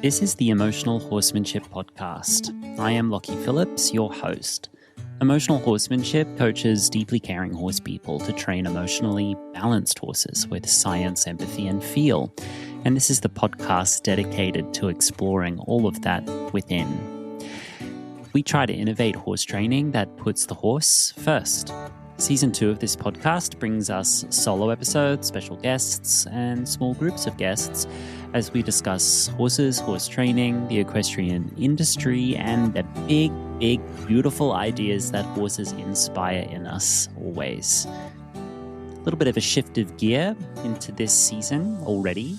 This is the Emotional Horsemanship podcast. I am Lockie Phillips, your host. Emotional Horsemanship coaches deeply caring horse people to train emotionally balanced horses with science, empathy, and feel. And this is the podcast dedicated to exploring all of that within. We try to innovate horse training that puts the horse first. Season 2 of this podcast brings us solo episodes, special guests, and small groups of guests as we discuss horses, horse training, the equestrian industry, and the big, beautiful ideas that horses inspire in us always. A little bit of a shift of gear into this season already.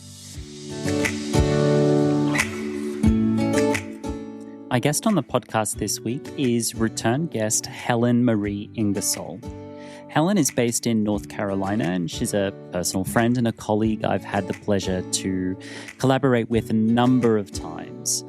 My guest on the podcast this week is return guest Helen Marie Ingersoll. Helen is based in North Carolina, and she's a personal friend and a colleague I've had the pleasure to collaborate with a number of times.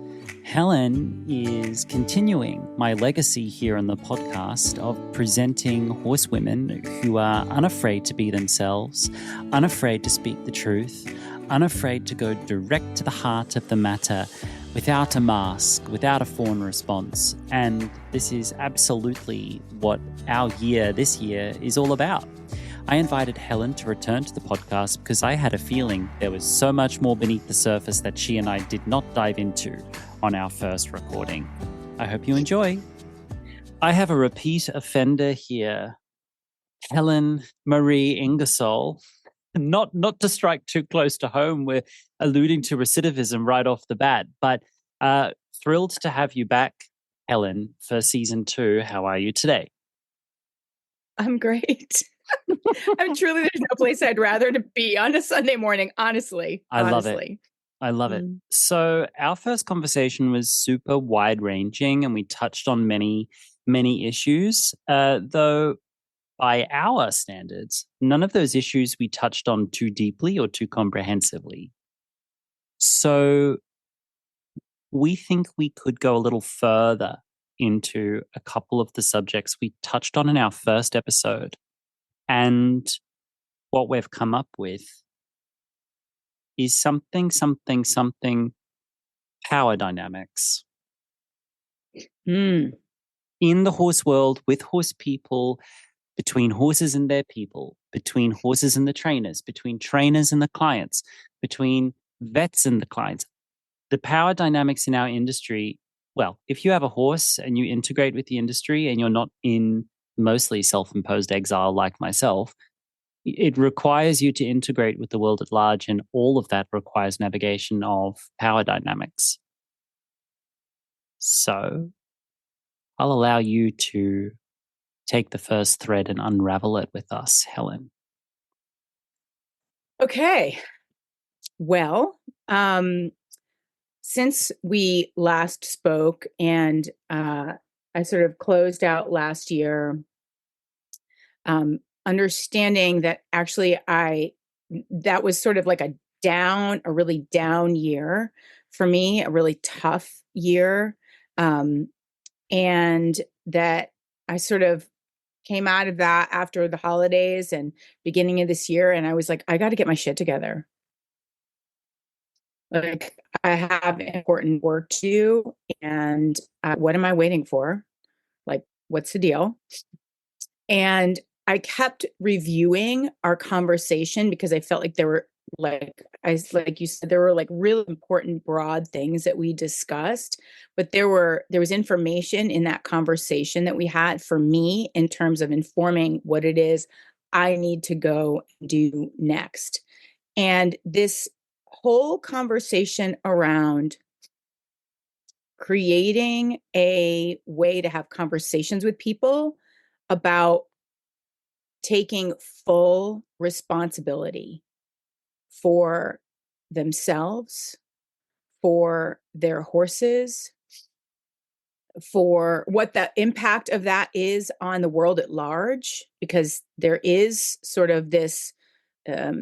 Helen is continuing my legacy here on the podcast of presenting horsewomen who are unafraid to be themselves, unafraid to speak the truth, unafraid to go direct to the heart of the matter without a mask, without a fawn response. And this is absolutely what our year this year is all about. I invited Helen to return to the podcast because I had a feeling there was so much more beneath the surface that she and I did not dive into on our first recording. I hope you enjoy. I have a repeat offender here, Helen Marie Ingersoll. Not to strike too close to home, we're alluding to recidivism right off the bat, but thrilled to have you back, Helen, for season 2. How are you today? I'm great. I'm truly, there's no place I'd rather to be on a Sunday morning, honestly. I love it. So our first conversation was super wide-ranging and we touched on many issues, though by our standards, none of those issues we touched on too deeply or too comprehensively. So we think we could go a little further into a couple of the subjects we touched on in our first episode. And what we've come up with is something power dynamics. In the horse world, with horse people, between horses and their people, between horses and the trainers, between trainers and the clients, between vets and the clients. The power dynamics in our industry, well, if you have a horse and you integrate with the industry and you're not in mostly self-imposed exile like myself, it requires you to integrate with the world at large, and all of that requires navigation of power dynamics. So I'll allow you to take the first thread and unravel it with us, Helen. Okay. Well, since we last spoke and I sort of closed out last year, understanding that actually that was sort of like a really down year for me, a really tough year. And that I sort of came out of that after the holidays and beginning of this year. And I was like, I got to get my shit together. Like, I have important work to do. And what am I waiting for? Like, what's the deal? And I kept reviewing our conversation because I felt like there were like you said, there were like really important broad things that we discussed, but there was information in that conversation that we had for me in terms of informing what it is I need to go do next. And this whole conversation around creating a way to have conversations with people about taking full responsibility for themselves, for their horses, for what the impact of that is on the world at large, because there is sort of this a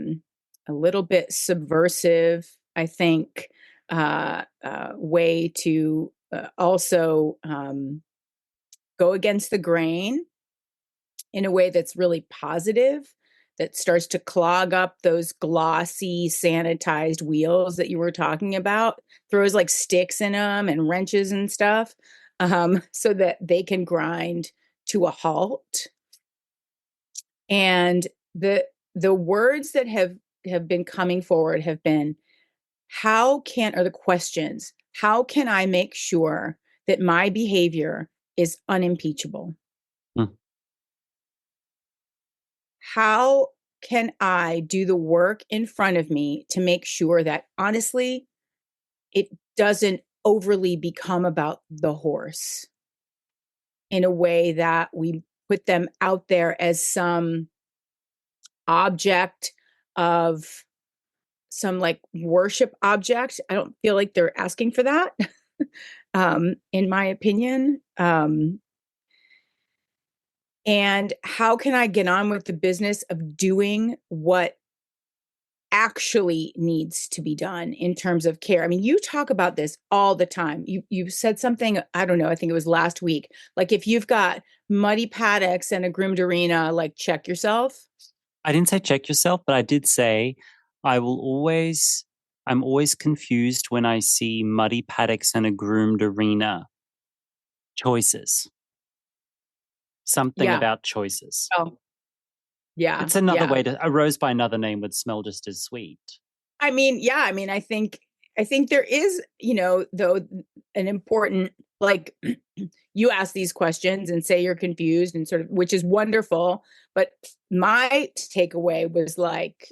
little bit subversive, I think, way to also go against the grain in a way that's really positive, that starts to clog up those glossy, sanitized wheels that you were talking about, throws like sticks in them and wrenches and stuff, so that they can grind to a halt. And the words that have been coming forward have been, or the questions, how can I make sure that my behavior is unimpeachable? Hmm. How can I do the work in front of me to make sure that, honestly, it doesn't overly become about the horse in a way that we put them out there as some object of some like worship object? I don't feel like they're asking for that, in my opinion. And how can I get on with the business of doing what actually needs to be done in terms of care? I mean, you talk about this all the time. You said something, I don't know, I think it was last week. Like, if you've got muddy paddocks and a groomed arena, like, check yourself. I didn't say check yourself, but I did say I'm always confused when I see muddy paddocks and a groomed arena. Choices. Something Yeah. about choices. Oh, yeah. It's another Yeah. way to, a rose by another name would smell just as sweet. I mean, yeah, I mean, I think there is, though, an important, like, you ask these questions and say you're confused and sort of, which is wonderful. But my takeaway was like,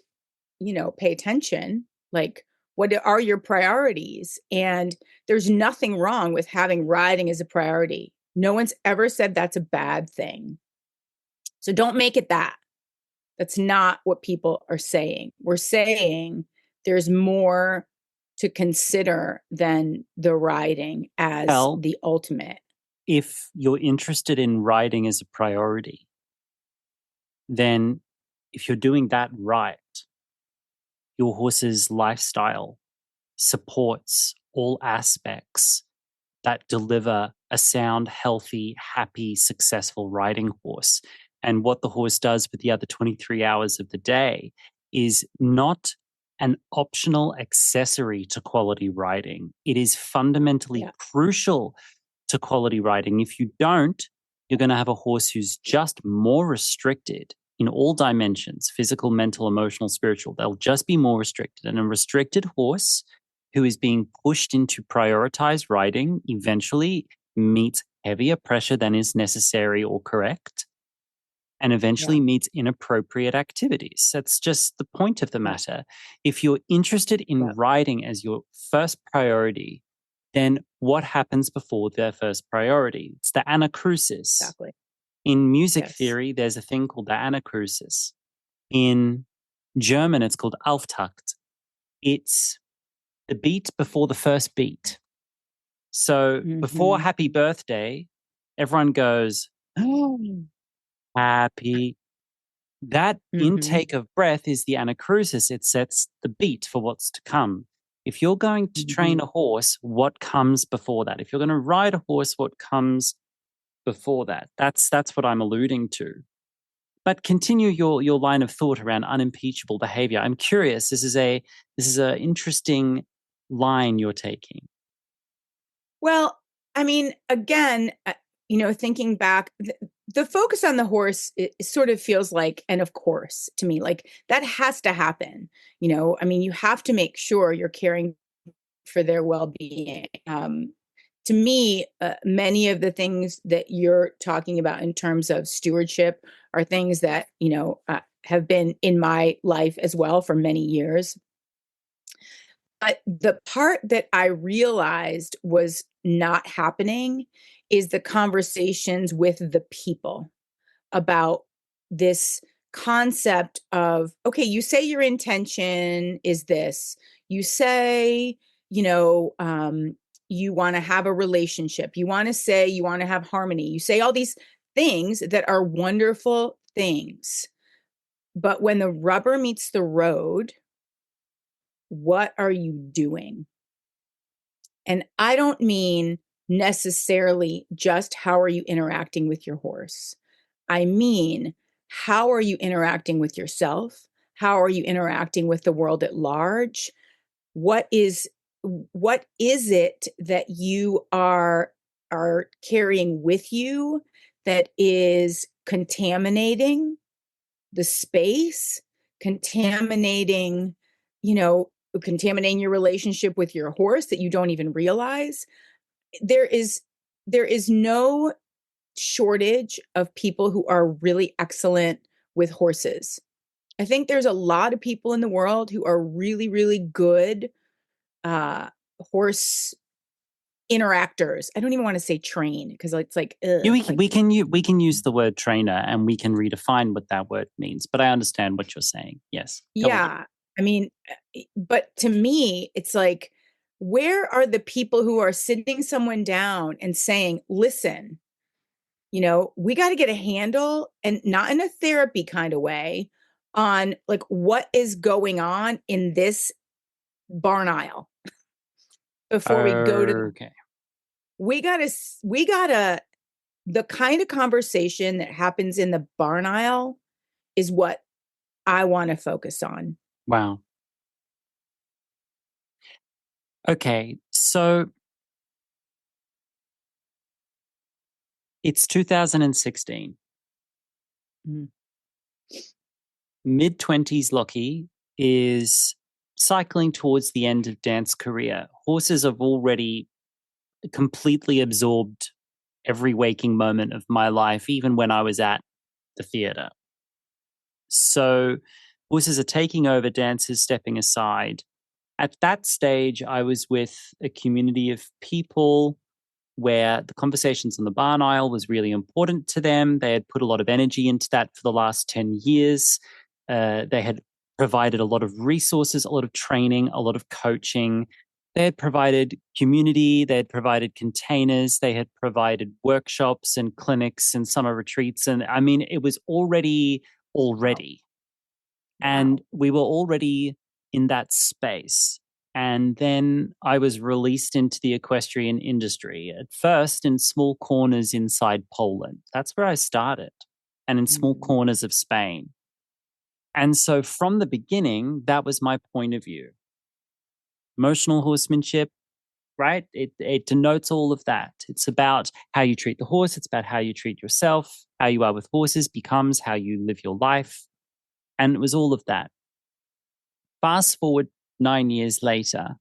pay attention. Like, what are your priorities? And there's nothing wrong with having riding as a priority. No one's ever said that's a bad thing. So don't make it that. That's not what people are saying. We're saying there's more to consider than the riding as Well, the ultimate. if you're interested in riding as a priority, then if you're doing that right, your horse's lifestyle supports all aspects that deliver a sound, healthy, happy, successful riding horse. And what the horse does with the other 23 hours of the day is not an optional accessory to quality riding. It is fundamentally crucial to quality riding. If you don't, you're going to have a horse who's just more restricted in all dimensions: physical, mental, emotional, spiritual. They'll just be more restricted. And a restricted horse who is being pushed into prioritized riding eventually meets heavier pressure than is necessary or correct, and eventually meets inappropriate activities. That's just the point of the matter. If you're interested in riding as your first priority, then what happens before their first priority? It's the anacrusis. Exactly. In music theory, there's a thing called the anacrusis. In German, it's called Auftakt. It's the beat before the first beat. So before happy birthday, everyone goes, oh, happy. That intake of breath is the anacrusis. It sets the beat for what's to come. If you're going to train a horse, what comes before that? If you're going to ride a horse, what comes before that? That's what I'm alluding to. But continue your line of thought around unimpeachable behavior. I'm curious. This is a interesting line you're taking. Well, I mean, again, thinking back, the focus on the horse, it sort of feels like, and of course, to me, like, that has to happen. I mean, you have to make sure you're caring for their well-being. To me, many of the things that you're talking about in terms of stewardship are things that, have been in my life as well for many years. But the part that I realized was not happening is the conversations with the people about this concept of, okay, you say your intention is this. You say, you want to have a relationship. You want to say you want to have harmony. You say all these things that are wonderful things. But when the rubber meets the road, what are you doing? And I don't mean necessarily just how are you interacting with your horse. I mean, how are you interacting with yourself? How are you interacting with the world at large? What is it that you are carrying with you that is contaminating the space, contaminating, contaminating your relationship with your horse that you don't even realize? There is no shortage of people who are really excellent with horses. I think there's a lot of people in the world who are really, really good horse interactors. I don't even want to say train because it's like, ugh, we can use the word trainer and we can redefine what that word means. But I understand what you're saying. Yes. Yeah. I mean, but to me, it's like, where are the people who are sitting someone down and saying, listen, we got to get a handle, and not in a therapy kind of way, on like what is going on in this barn aisle before we go to Okay. we gotta the kind of conversation that happens in the barn aisle is what I want to focus on. Wow. Okay, so it's 2016. Mm-hmm. Mid-20s Lockie is cycling towards the end of dance career. Horses have already completely absorbed every waking moment of my life, even when I was at the theater. So horses are taking over, dancers stepping aside. At that stage, I was with a community of people where the conversations on the barn aisle was really important to them. They had put a lot of energy into that for the last 10 years. They had provided a lot of resources, a lot of training, a lot of coaching. They had provided community. They had provided containers. They had provided workshops and clinics and summer retreats. And I mean, it was already. Wow. And we were already in that space. And then I was released into the equestrian industry, at first in small corners inside Poland. That's where I started, and in small corners of Spain. And so from the beginning, that was my point of view. Emotional horsemanship, right? It denotes all of that. It's about how you treat the horse. It's about how you treat yourself. How you are with horses becomes how you live your life. And it was all of that. Fast forward 9 years later,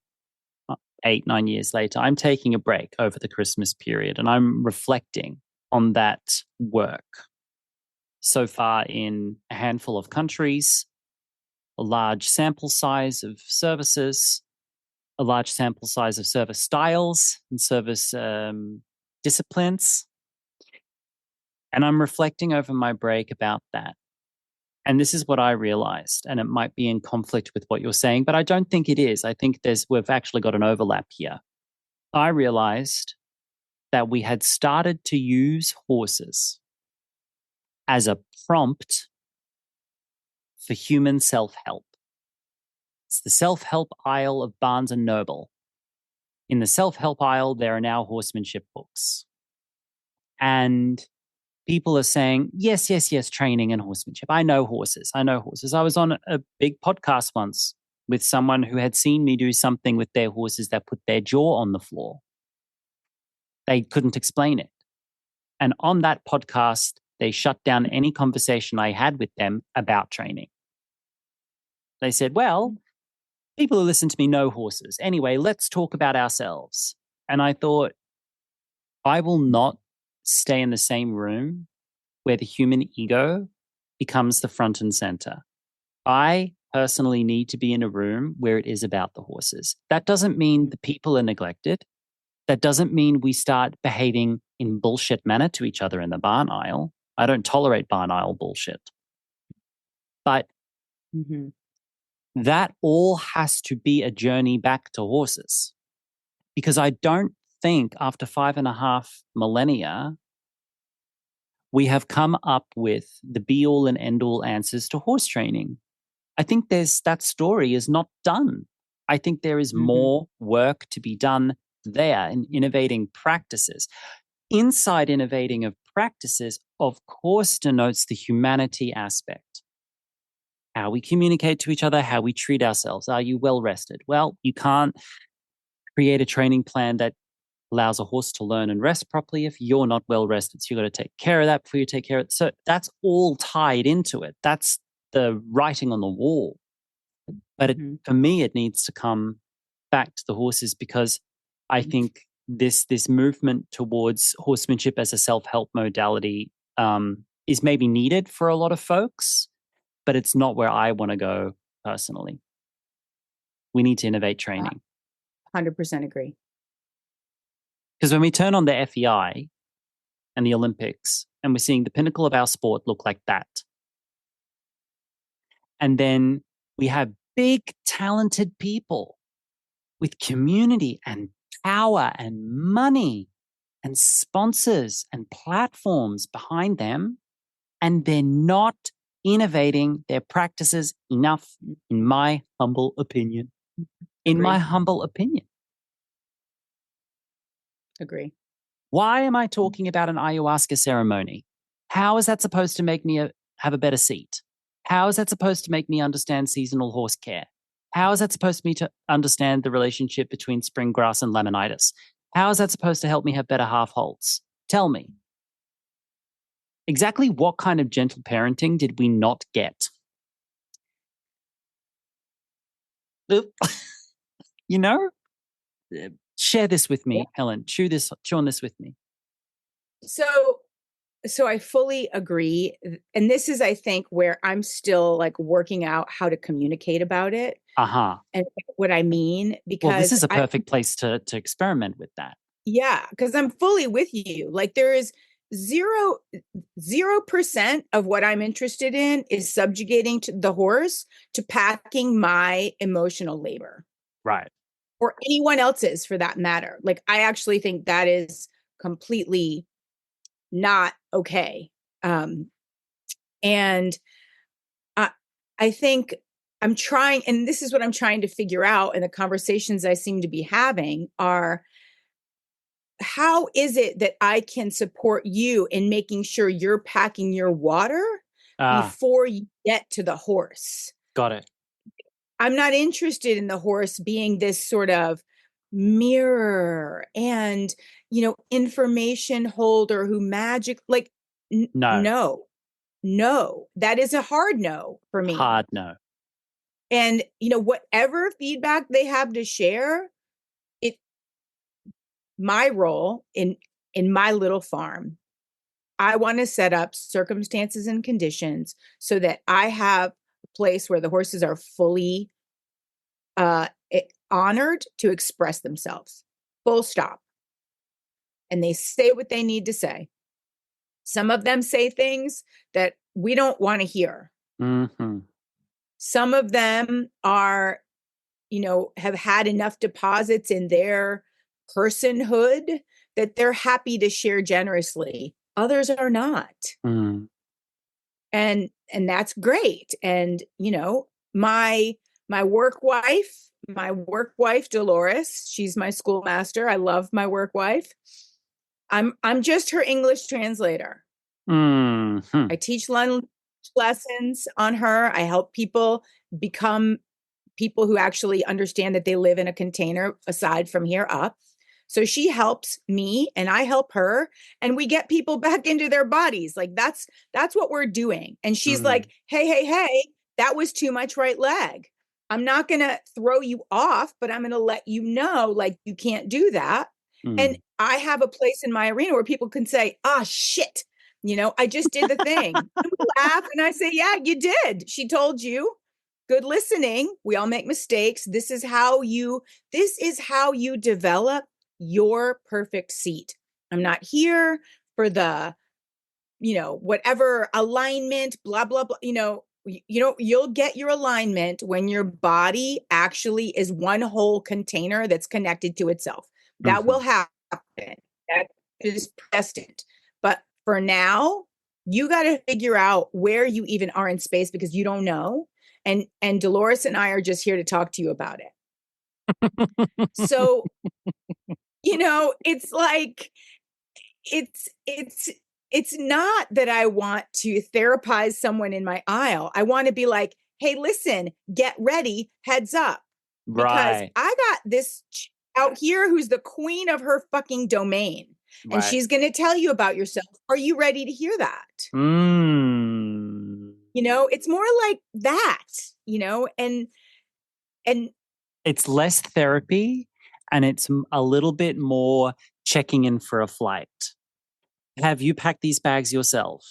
8, 9 years later, I'm taking a break over the Christmas period and I'm reflecting on that work. So far in a handful of countries, a large sample size of services, a large sample size of service styles and service disciplines. And I'm reflecting over my break about that. And this is what I realized, and it might be in conflict with what you're saying, but I don't think it is. I think we've actually got an overlap here. I realized that we had started to use horses as a prompt for human self-help. It's the self-help aisle of Barnes and Noble. In the self-help aisle, there are now horsemanship books. And people are saying, yes, yes, yes, training and horsemanship. I know horses. I was on a big podcast once with someone who had seen me do something with their horses that put their jaw on the floor. They couldn't explain it. And on that podcast, they shut down any conversation I had with them about training. They said, well, people who listen to me know horses. Anyway, let's talk about ourselves. And I thought, I will not stay in the same room where the human ego becomes the front and center. I personally need to be in a room where it is about the horses. That doesn't mean the people are neglected. That doesn't mean we start behaving in bullshit manner to each other in the barn aisle. I don't tolerate barn aisle bullshit. But that all has to be a journey back to horses. Because I don't think after 5.5 millennia, we have come up with the be-all and end-all answers to horse training. I think that story is not done. I think there is more work to be done there in innovating practices. Inside innovating of practices, of course, denotes the humanity aspect. How we communicate to each other, how we treat ourselves. Are you well rested? Well, you can't create a training plan that allows a horse to learn and rest properly if you're not well rested. So you've got to take care of that before you take care of it. So that's all tied into it. That's the writing on the wall. But for me, it needs to come back to the horses, because I think this movement towards horsemanship as a self-help modality is maybe needed for a lot of folks, but it's not where I want to go personally. We need to innovate training. 100% agree. Because when we turn on the FEI and the Olympics, and we're seeing the pinnacle of our sport look like that, and then we have big, talented people with community and power and money and sponsors and platforms behind them, and they're not innovating their practices enough, in my humble opinion. Agree. Why am I talking about an ayahuasca ceremony? How is that supposed to make me have a better seat? How is that supposed to make me understand seasonal horse care? How is that supposed to me to understand the relationship between spring grass and laminitis? How is that supposed to help me have better half holts? Tell me. Exactly what kind of gentle parenting did we not get? You know? Share this with me, Helen. Chew on this with me. So I fully agree. And this is, I think, where I'm still like working out how to communicate about it. And what I mean, because this is a perfect place to experiment with that. Yeah, because I'm fully with you. Like there is 0% of what I'm interested in is subjugating to the horse to packing my emotional labor. Right. Or anyone else's for that matter. Like I actually think that is completely not okay. And I think I'm trying, and this is what I'm trying to figure out, and the conversations I seem to be having are, how is it that I can support you in making sure you're packing your water before you get to the horse? Got it. I'm not interested in the horse being this sort of mirror and, information holder who no, that is a hard no for me. Hard no. And, whatever feedback they have to share, my role in my little farm, I want to set up circumstances and conditions so that I have a place where the horses are fully honored to express themselves. Full stop. And they say what they need to say. Some of them say things that we don't want to hear. Mm-hmm. Some of them are, have had enough deposits in their personhood that they're happy to share generously. Others are not. Mm. And that's great. And, my work wife, Dolores, she's my schoolmaster. I love my work wife. I'm just her English translator. Mm-hmm. I teach lessons on her. I help people become people who actually understand that they live in a container aside from here up. So she helps me and I help her, and we get people back into their bodies. Like that's what we're doing. And she's like, hey, that was too much right leg. I'm not going to throw you off, but I'm going to let you know, like, you can't do that. And I have a place in my arena where people can say, shit, I just did the thing. And we laugh and I say, yeah, you did. She told you. Good listening. We all make mistakes. This is how you develop your perfect seat. I'm not here for the, whatever alignment, blah, blah, blah. You'll get your alignment when your body actually is one whole container that's connected to itself. That will happen. That is destined. But for now, you got to figure out where you even are in space, because you don't know. And Dolores and I are just here to talk to you about it. So, it's like, it's it's not that I want to therapize someone in my aisle. I want to be like, hey, listen, get ready, heads up. Because Right. I got this out here who's the queen of her fucking domain. And Right. she's going to tell you about yourself. Are you ready to hear that? Mm. It's more like that, and It's less therapy and it's a little bit more checking in for a flight. Have you packed these bags yourself?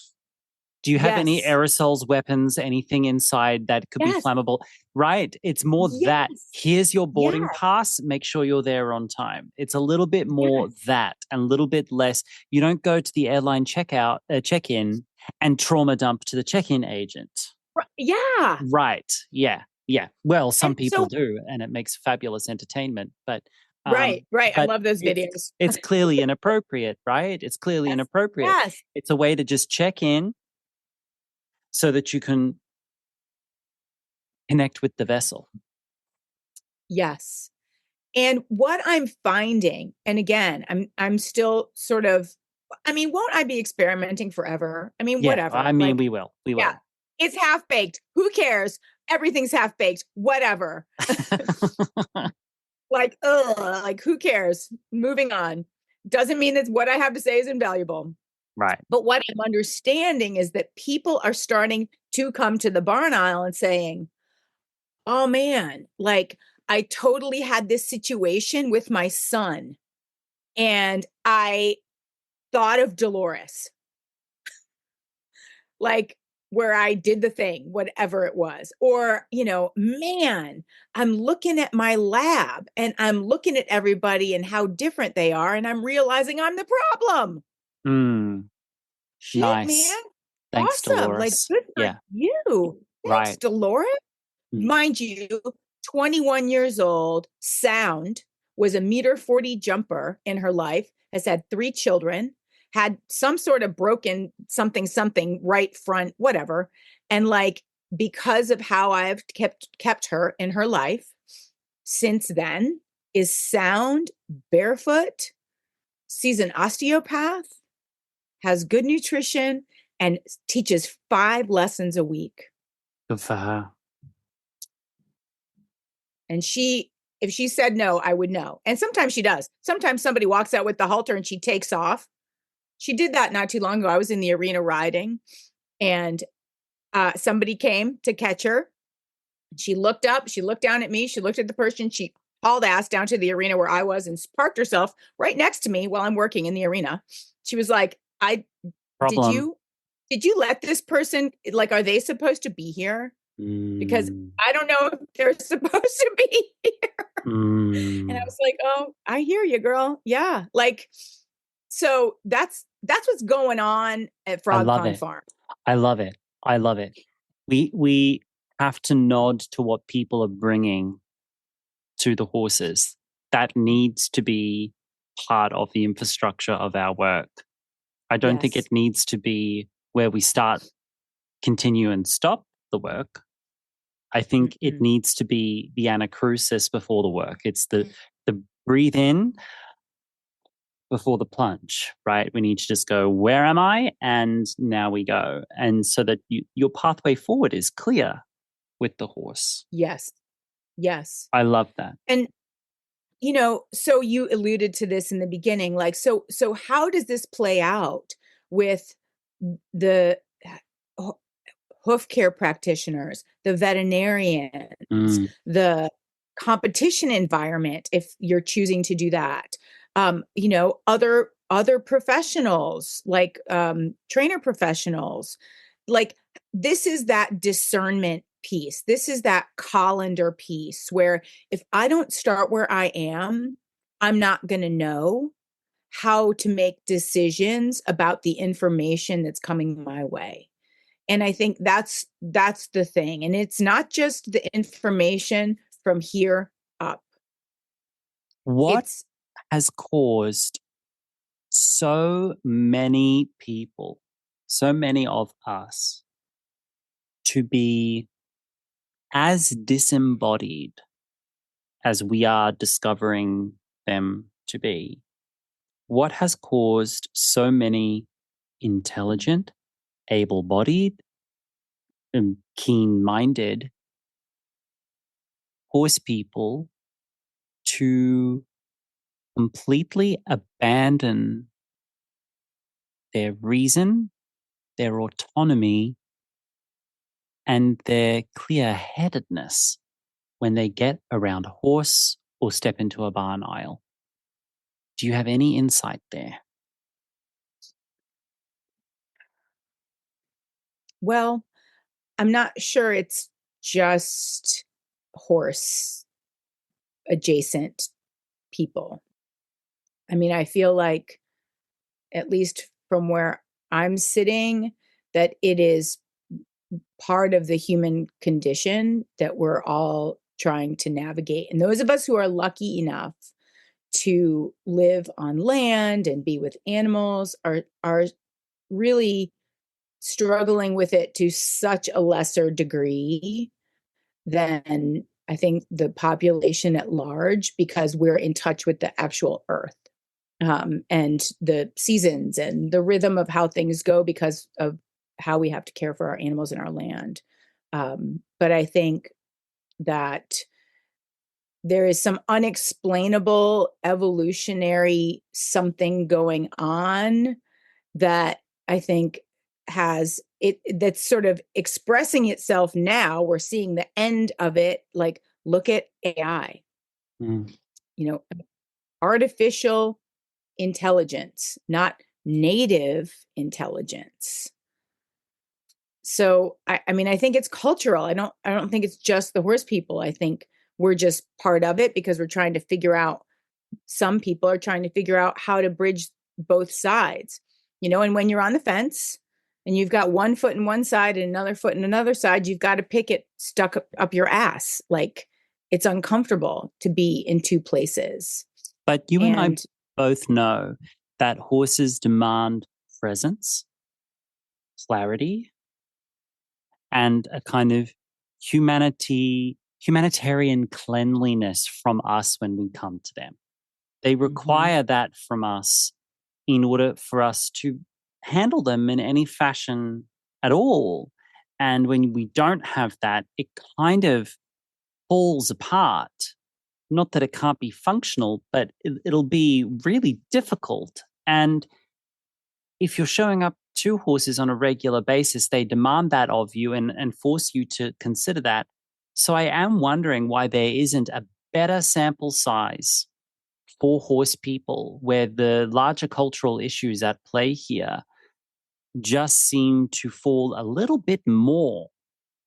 Do you have any yes, aerosols, weapons, anything inside that could be yes, flammable? Right. It's more that. yes, Here's your boarding yes, pass. Make sure you're there on time. It's a little bit more yes. that and a little bit less. You don't go to the airline check-in and trauma dump to the check-in agent. Yeah. Right. Yeah. Yeah. Well, some And people so, do, and it makes fabulous entertainment. right, right. I But love those it's videos. it's clearly inappropriate, right? It's clearly Yes, inappropriate. yes, It's a way to just check in so that you can connect with the vessel. yes. And what I'm finding, and again, I'm still sort of, I mean, won't I be experimenting forever? I mean, Yeah, I whatever. mean, Like, we will. We yeah, will. it's half baked. Who cares? Everything's half baked. Whatever. Like, ugh, like who cares? Moving on. Doesn't mean that what I have to say is invaluable. Right. But what I'm understanding is that people are starting to come to the barn aisle and saying, oh man, like I totally had this situation with my son and I thought of Dolores, like where I did the thing, whatever it was. Or, man, I'm looking at my lab and I'm looking at everybody and how different they are. And I'm realizing I'm the problem. Mm, Shit, man. nice. Thanks, Awesome. Like, Dolores. good for Yeah. you. Thanks, Right. Dolores. Mm. Mind you, 21 years old, sound, was a meter 40 jumper in her life, has had 3 children, had some sort of broken something right front, whatever. And like, because of how I've kept her in her life since then, is sound, barefoot, sees an osteopath, has good nutrition, and teaches 5 lessons a week. Good for her. And if she said no, I would know. And sometimes she does. Sometimes somebody walks out with the halter and she takes off. She did that not too long ago. I was in the arena riding and somebody came to catch her. She looked up, she looked down at me, she looked at the person, she hauled ass down to the arena where I was and parked herself right next to me while I'm working in the arena. She was like, did Problem. you let this person, like, are they supposed to be here? Because Mm, I don't know if they're supposed to be here. And I mm. was like, oh, I hear you, girl. Yeah. Like, so that's what's going on at I Frog love Pond it. Farm. I love it. I love it. We have to nod to what people are bringing to the horses. That needs to be part of the infrastructure of our work. I don't think Yes. it needs to be where we start, continue, and stop the work. I think it Mm-hmm. needs to be the anacrusis before the work. It's the breathe in before the plunge, right? We need to just go, where am I? And now we go. And so that your pathway forward is clear with the horse. Yes. Yes. I love that. And so you alluded to this in the beginning, like, so how does this play out with the hoof care practitioners, the veterinarians, Mm, the competition environment, if you're choosing to do that, other professionals like trainer professionals, like this is that discernment piece. This is that colander piece where if I don't start where I am, I'm not going to know how to make decisions about the information that's coming my way. And I think that's the thing. And it's not just the information from here up. what It's has caused so many people, so many of us, to be as disembodied as we are discovering them to be? What has caused so many intelligent, able-bodied, and keen-minded horse people to completely abandon their reason, their autonomy, and their clear-headedness when they get around a horse or step into a barn aisle. Do you have any insight there? Well, I'm not sure it's just horse adjacent people. I mean, I feel like, at least from where I'm sitting, that it is part of the human condition that we're all trying to navigate. And those of us who are lucky enough to live on land and be with animals are really struggling with it to such a lesser degree than I think the population at large, because we're in touch with the actual earth, and the seasons and the rhythm of how things go because of how we have to care for our animals and our land. But I think that there is some unexplainable evolutionary something going on that I think has it, that's sort of expressing itself now. We're seeing the end of it. Like, look at AI, Mm. Artificial intelligence, not native intelligence. So I mean, I think it's cultural. I don't think it's just the horse people. I think we're just part of it because we're trying to figure out, some people are trying to figure out how to bridge both sides, and when you're on the fence and you've got one foot in one side and another foot in another side, you've got to pick it stuck up your ass. Like, it's uncomfortable to be in two places. But you and I And both know that horses demand presence, clarity, and a kind of humanitarian cleanliness from us when we come to them. They require that from us in order for us to handle them in any fashion at all. And when we don't have that, it kind of falls apart. Not that it can't be functional, but it'll be really difficult. And if you're showing up to horses on a regular basis, they demand that of you and force you to consider that. So I am wondering why there isn't a better sample size for horse people, where the larger cultural issues at play here just seem to fall a little bit more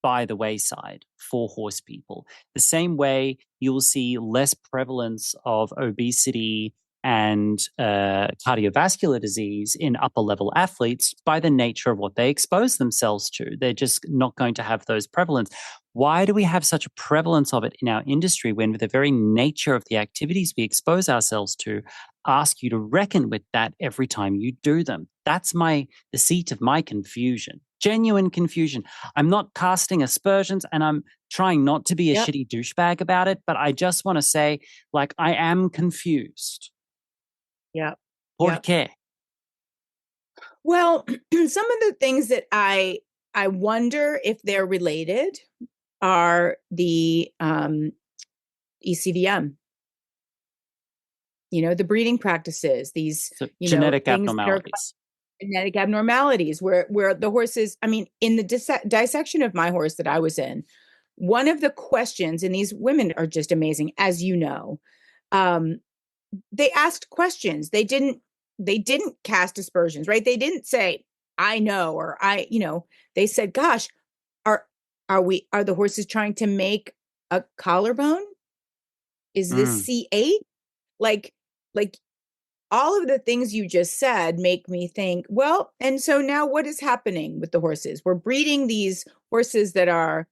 by the wayside for horse people. The same way you'll see less prevalence of obesity and cardiovascular disease in upper level athletes by the nature of what they expose themselves to. They're just not going to have those prevalence. Why do we have such a prevalence of it in our industry when the very nature of the activities we expose ourselves to ask you to reckon with that every time you do them? That's the seat of my confusion. Genuine confusion. I'm not casting aspersions and I'm trying not to be a shitty douchebag about it, but I just want to say, like, I am confused. yeah. ¿Por qué? Well, some of the things that I wonder if they're related are the ECVM, the breeding practices, these, So, genetic things that are abnormalities. genetic abnormalities where the horses, I mean, in the dissection of my horse that I was in, one of the questions, and these women are just amazing, as you know, they asked questions. They didn't cast aspersions, right? They didn't say, I know, or they said, gosh, are the horses trying to make a collarbone? Is this C8? Like, all of the things you just said make me think, well, and so now what is happening with the horses? We're breeding these horses that are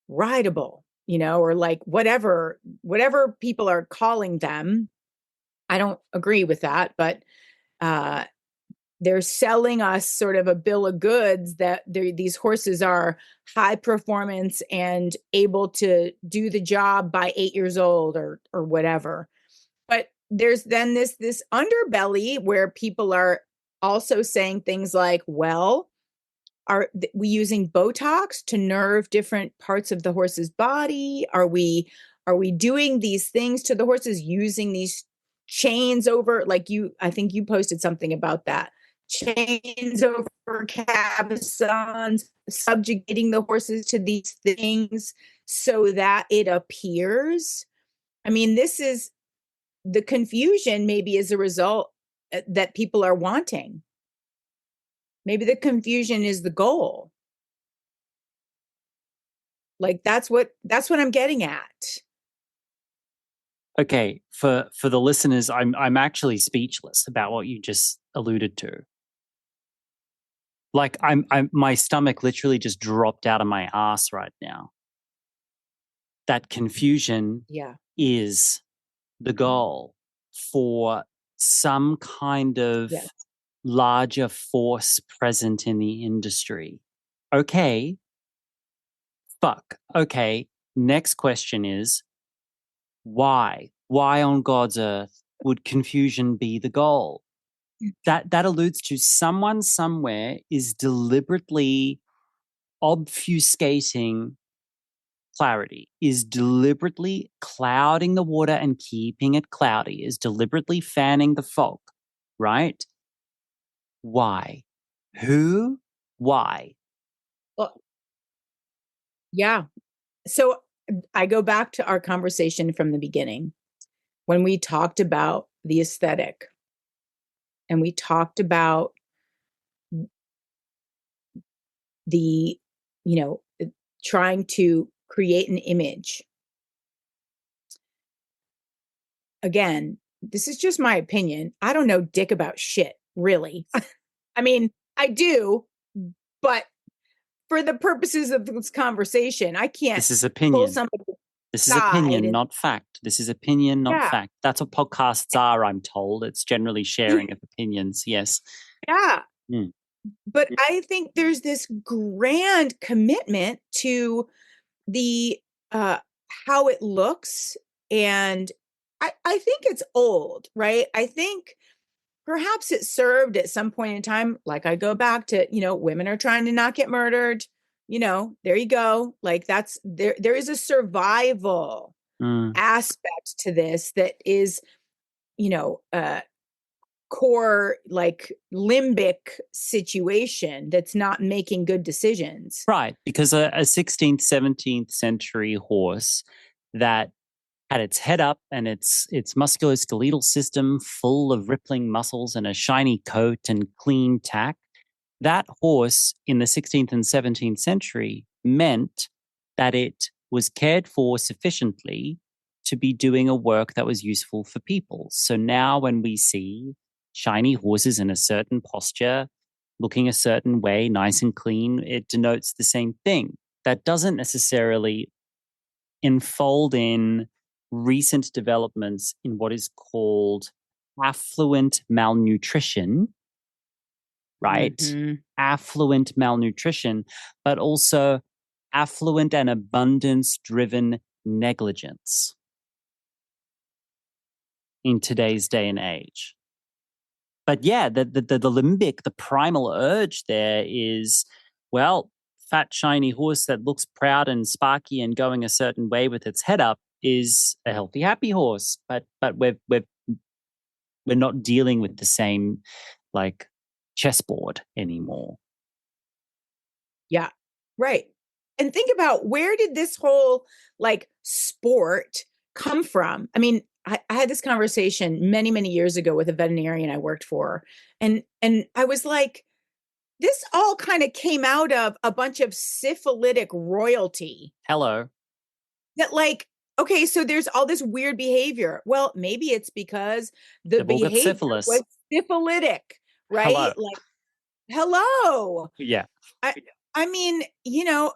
rideable, or like whatever people are calling them. I don't agree with that, but they're selling us sort of a bill of goods that these horses are high performance and able to do the job by 8 years old or whatever. But there's then this underbelly where people are also saying things like, well, are we using Botox to nerve different parts of the horse's body? Are we doing these things to the horses using these chains over, like I think you posted something about that. Chains over cabossons, subjugating the horses to these things so that it appears. I mean, this is the confusion, maybe as a result that people are wanting. Maybe the confusion is the goal. Like that's what I'm getting at. Okay, for the listeners, I'm actually speechless about what you just alluded to. Like I'm my stomach literally just dropped out of my ass right now. That confusion Yeah. is the goal for some kind of Yes. larger force present in the industry. Okay. Fuck. Okay. Next question is why? Why on God's earth would confusion be the goal? That alludes to someone somewhere is deliberately obfuscating clarity, is deliberately clouding the water and keeping it cloudy, is deliberately fanning the fog, right? Why? Who? Why? Well, yeah. So I go back to our conversation from the beginning when we talked about the aesthetic and we talked about the, you know, trying to create an image. Again, this is just my opinion. I don't know dick about shit, really. I mean, I do, but for the purposes of this conversation, I can't This is pull opinion. somebody This is aside opinion, and not fact. This is opinion, not yeah, fact. That's what podcasts are, I'm told. It's generally sharing of opinions. Yes. yeah. Mm. But I think there's this grand commitment to the uh how it looks, and I think it's old, right? I think perhaps it served at some point in time. Like I go back to, women are trying to not get murdered. There you go. Like that's there is a survival Mm. aspect to this that is, core, like limbic situation that's not making good decisions. Right, because a 16th, 17th century horse that had its head up and its musculoskeletal system full of rippling muscles and a shiny coat and clean tack, that horse in the 16th and 17th century meant that it was cared for sufficiently to be doing a work that was useful for people. So now when we see shiny horses in a certain posture, looking a certain way, nice and clean, it denotes the same thing. That doesn't necessarily enfold in recent developments in what is called affluent malnutrition, right? Mm-hmm. Affluent malnutrition, but also affluent and abundance driven negligence in today's day and age. But yeah, the limbic, the primal urge there is, well, fat, shiny horse that looks proud and sparky and going a certain way with its head up is a healthy, happy horse. But we're not dealing with the same like chessboard anymore. Yeah, right. And think about, where did this whole like sport come from? I mean, I had this conversation many, many years ago with a veterinarian I worked for. And I was like, this all kind of came out of a bunch of syphilitic royalty Hello. that, like, okay, so there's all this weird behavior. Well, maybe it's because the They've all got behavior syphilis. was syphilitic, right? Hello. Like, hello. Yeah. I mean,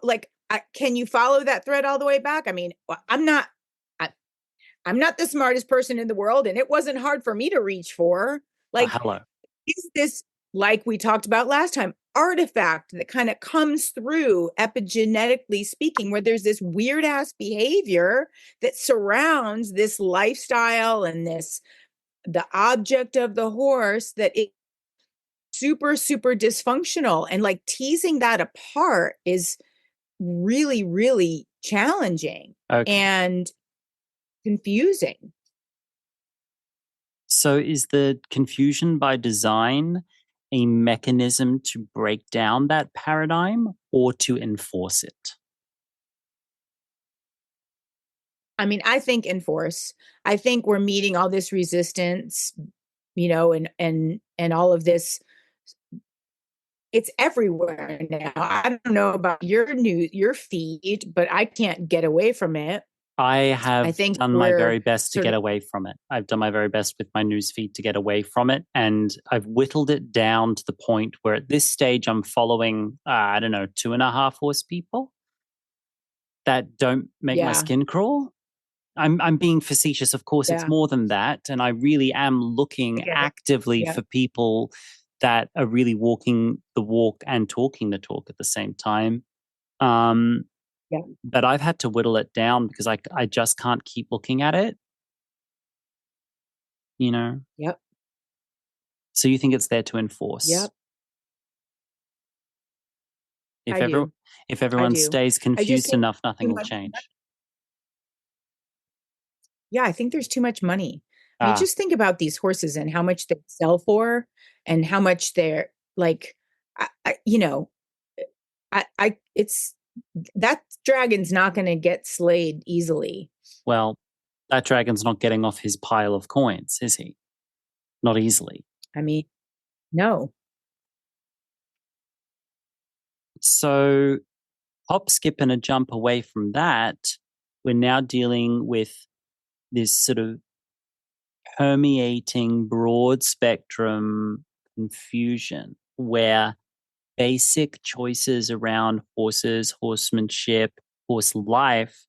like, can you follow that thread all the way back? I mean, I'm not, I, I'm not the smartest person in the world, and it wasn't hard for me to reach for. Like, Hello. is this, like we talked about last time, artifact that kind of comes through epigenetically speaking, where there's this weird ass behavior that surrounds this lifestyle and the object of the horse, that it super, super dysfunctional. And like teasing that apart is really, really challenging and confusing. So is the confusion by design a mechanism to break down that paradigm or to enforce it? I mean, I think enforce. I think we're meeting all this resistance, and all of this. It's everywhere now. I don't know about your feed, but I can't get away from it. I have think done my very best to get away from it. I've done my very best with my newsfeed to get away from it. And I've whittled it down to the point where at this stage I'm following, 2.5 horse people that don't make my skin crawl. I'm being facetious. Of course, it's more than that. And I really am looking actively for people that are really walking the walk and talking the talk at the same time. But I've had to whittle it down because I just can't keep looking at it. Yep. So you think it's there to enforce? Yep. If everyone stays confused enough, nothing will change. Yeah, I think there's too much money. I mean, just think about these horses and how much they sell for and how much they're like, it's that dragon's not going to get slayed easily. Well, that dragon's not getting off his pile of coins, is he? Not easily. I mean, no. So, hop, skip, and a jump away from that, we're now dealing with this sort of permeating broad spectrum confusion where basic choices around horses, horsemanship, horse life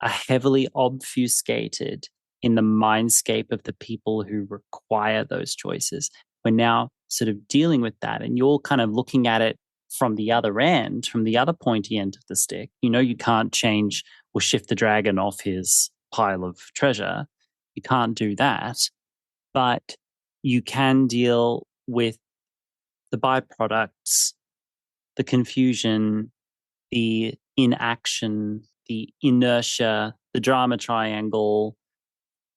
are heavily obfuscated in the mindscape of the people who require those choices. We're now sort of dealing with that, and you're kind of looking at it from the other end, from the other pointy end of the stick. You can't change or shift the dragon off his pile of treasure. You can't do that, but you can deal with the byproducts, the confusion, the inaction, the inertia, the drama triangle.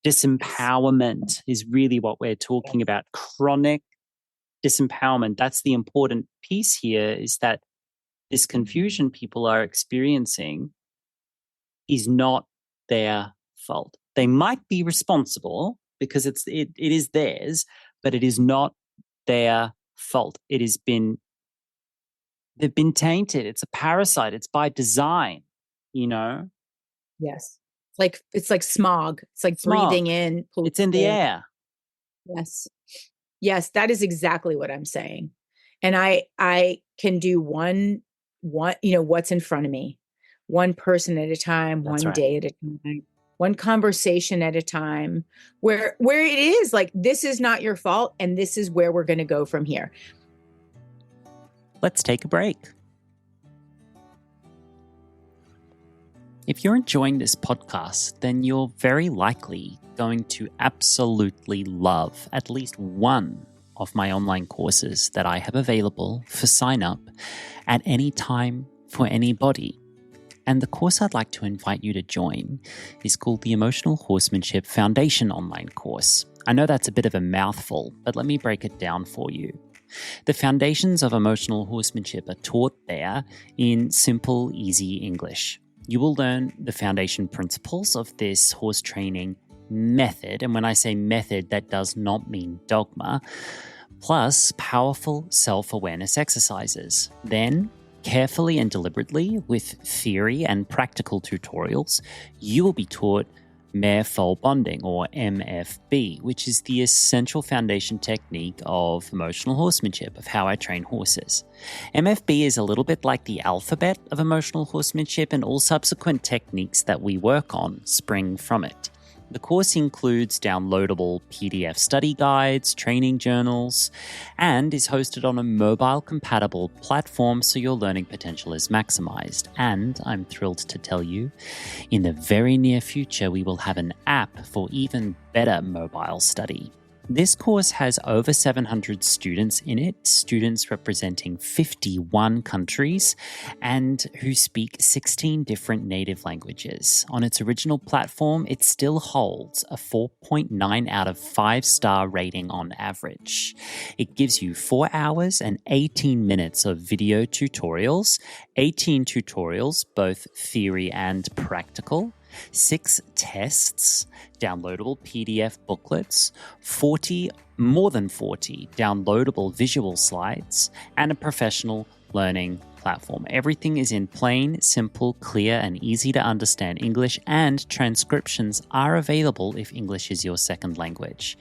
Disempowerment is really what we're talking about. Chronic disempowerment. That's the important piece here, is that this confusion people are experiencing is not their fault. They might be responsible because it is theirs, but it is not their fault. They've been tainted. It's a parasite. It's by design, Yes. It's like smog. It's like smog. Breathing in. It's in the air. Yes. Yes, that is exactly what I'm saying. And I can do one, what's in front of me, one person at a time, one day at a time, one conversation at a time, where it is like, this is not your fault, and this is where we're going to go from here. Let's take a break. If you're enjoying this podcast, then you're very likely going to absolutely love at least one of my online courses that I have available for sign up at any time for anybody. And the course I'd like to invite you to join is called the Emotional Horsemanship Foundation online course. I know that's a bit of a mouthful, but let me break it down for you. The foundations of emotional horsemanship are taught there in simple, easy English. You will learn the foundation principles of this horse training method, and when I say method, that does not mean dogma, plus powerful self-awareness exercises. Then, carefully and deliberately, with theory and practical tutorials, you will be taught mare-foal bonding, or MFB, which is the essential foundation technique of emotional horsemanship, of how I train horses. MFB is a little bit like the alphabet of emotional horsemanship, and all subsequent techniques that we work on spring from it. The course includes downloadable PDF study guides, training journals, and is hosted on a mobile-compatible platform so your learning potential is maximized. And I'm thrilled to tell you, in the very near future, we will have an app for even better mobile study. This course has over 700 students in it, students representing 51 countries and who speak 16 different native languages. On its original platform, it still holds a 4.9 out of 5-star rating on average. It gives you 4 hours and 18 minutes of video tutorials, 18 tutorials, both theory and practical, 6 tests, downloadable PDF booklets, more than 40 downloadable visual slides, and a professional learning platform. Everything is in plain, simple, clear, and easy to understand English, and transcriptions are available if English is your second language.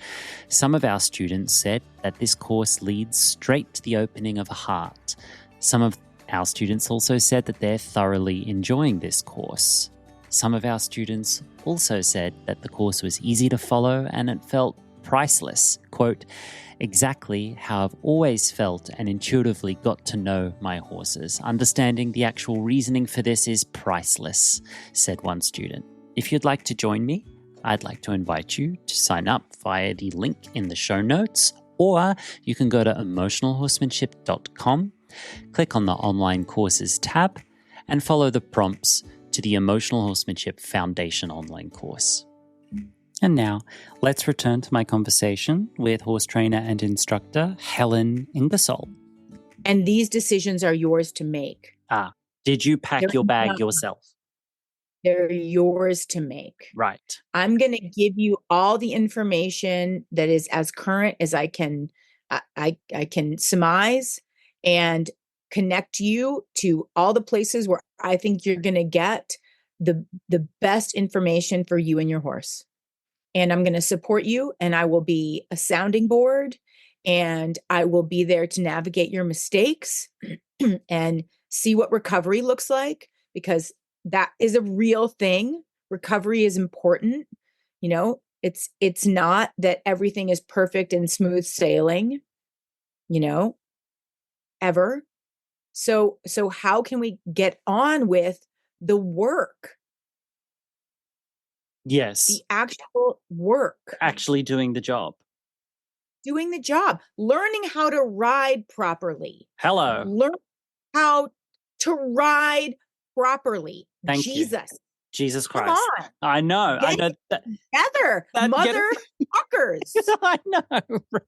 Some of our students said that this course leads straight to the opening of a heart. Some of our students also said that they're thoroughly enjoying this course. Some of our students also said that the course was easy to follow and it felt priceless. Quote, exactly how I've always felt and intuitively got to know my horses. Understanding the actual reasoning for this is priceless, said one student. If you'd like to join me, I'd like to invite you to sign up via the link in the show notes, or you can go to emotionalhorsemanship.com, click on the online courses tab, and follow the prompts to the Emotional Horsemanship Foundation online course. And now, let's return to my conversation with horse trainer and instructor Helen Ingersoll. And these decisions are yours to make. Did you pack your bag yourself? They're yours to make. Right. I'm going to give you all the information that is as current as I can. I can surmise and connect you to all the places where I think you're going to get the best information for you and your horse. And I'm going to support you, and I will be a sounding board, and I will be there to navigate your mistakes and see what recovery looks like, because that is a real thing. Recovery is important. You know, it's not that everything is perfect and smooth sailing, ever. So how can we get on with the work? Yes. The actual work. Actually doing the job. Doing the job. Learning how to ride properly. Hello. Learn how to ride properly. Thank you. Jesus Christ. Come on. I know. That, together. Motherfuckers. I know,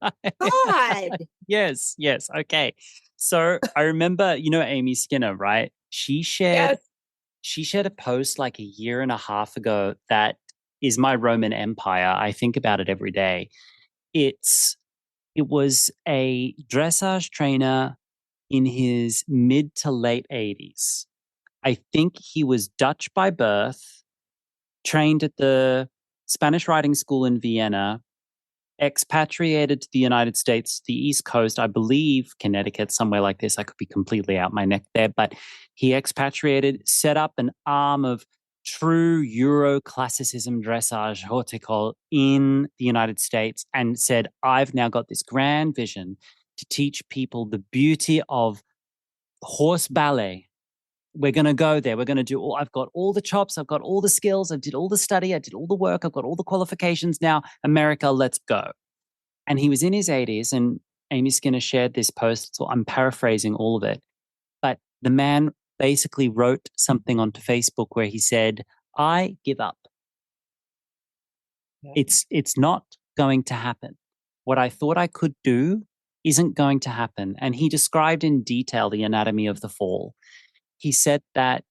right? God. Yes. Okay. So I remember, Amy Skinner, right? She shared a post like a year and a half ago that is my Roman Empire. I think about it every day. It was a dressage trainer in his mid to late 80s. I think he was Dutch by birth, trained at the Spanish riding school in Vienna, expatriated to the United States, the East Coast, I believe Connecticut, somewhere like this. I could be completely out my neck there, but he expatriated, set up an arm of true Euro classicism dressage horticole in the United States and said, I've now got this grand vision to teach people the beauty of horse ballet. We're going to go there. We're going to I've got all the chops. I've got all the skills. I did all the study. I did all the work. I've got all the qualifications. Now, America, let's go. And he was in his 80s, and Amy Skinner shared this post. So I'm paraphrasing all of it. But the man basically wrote something onto Facebook where he said, I give up. Yeah. It's not going to happen. What I thought I could do isn't going to happen. And he described in detail the anatomy of the fall. He said that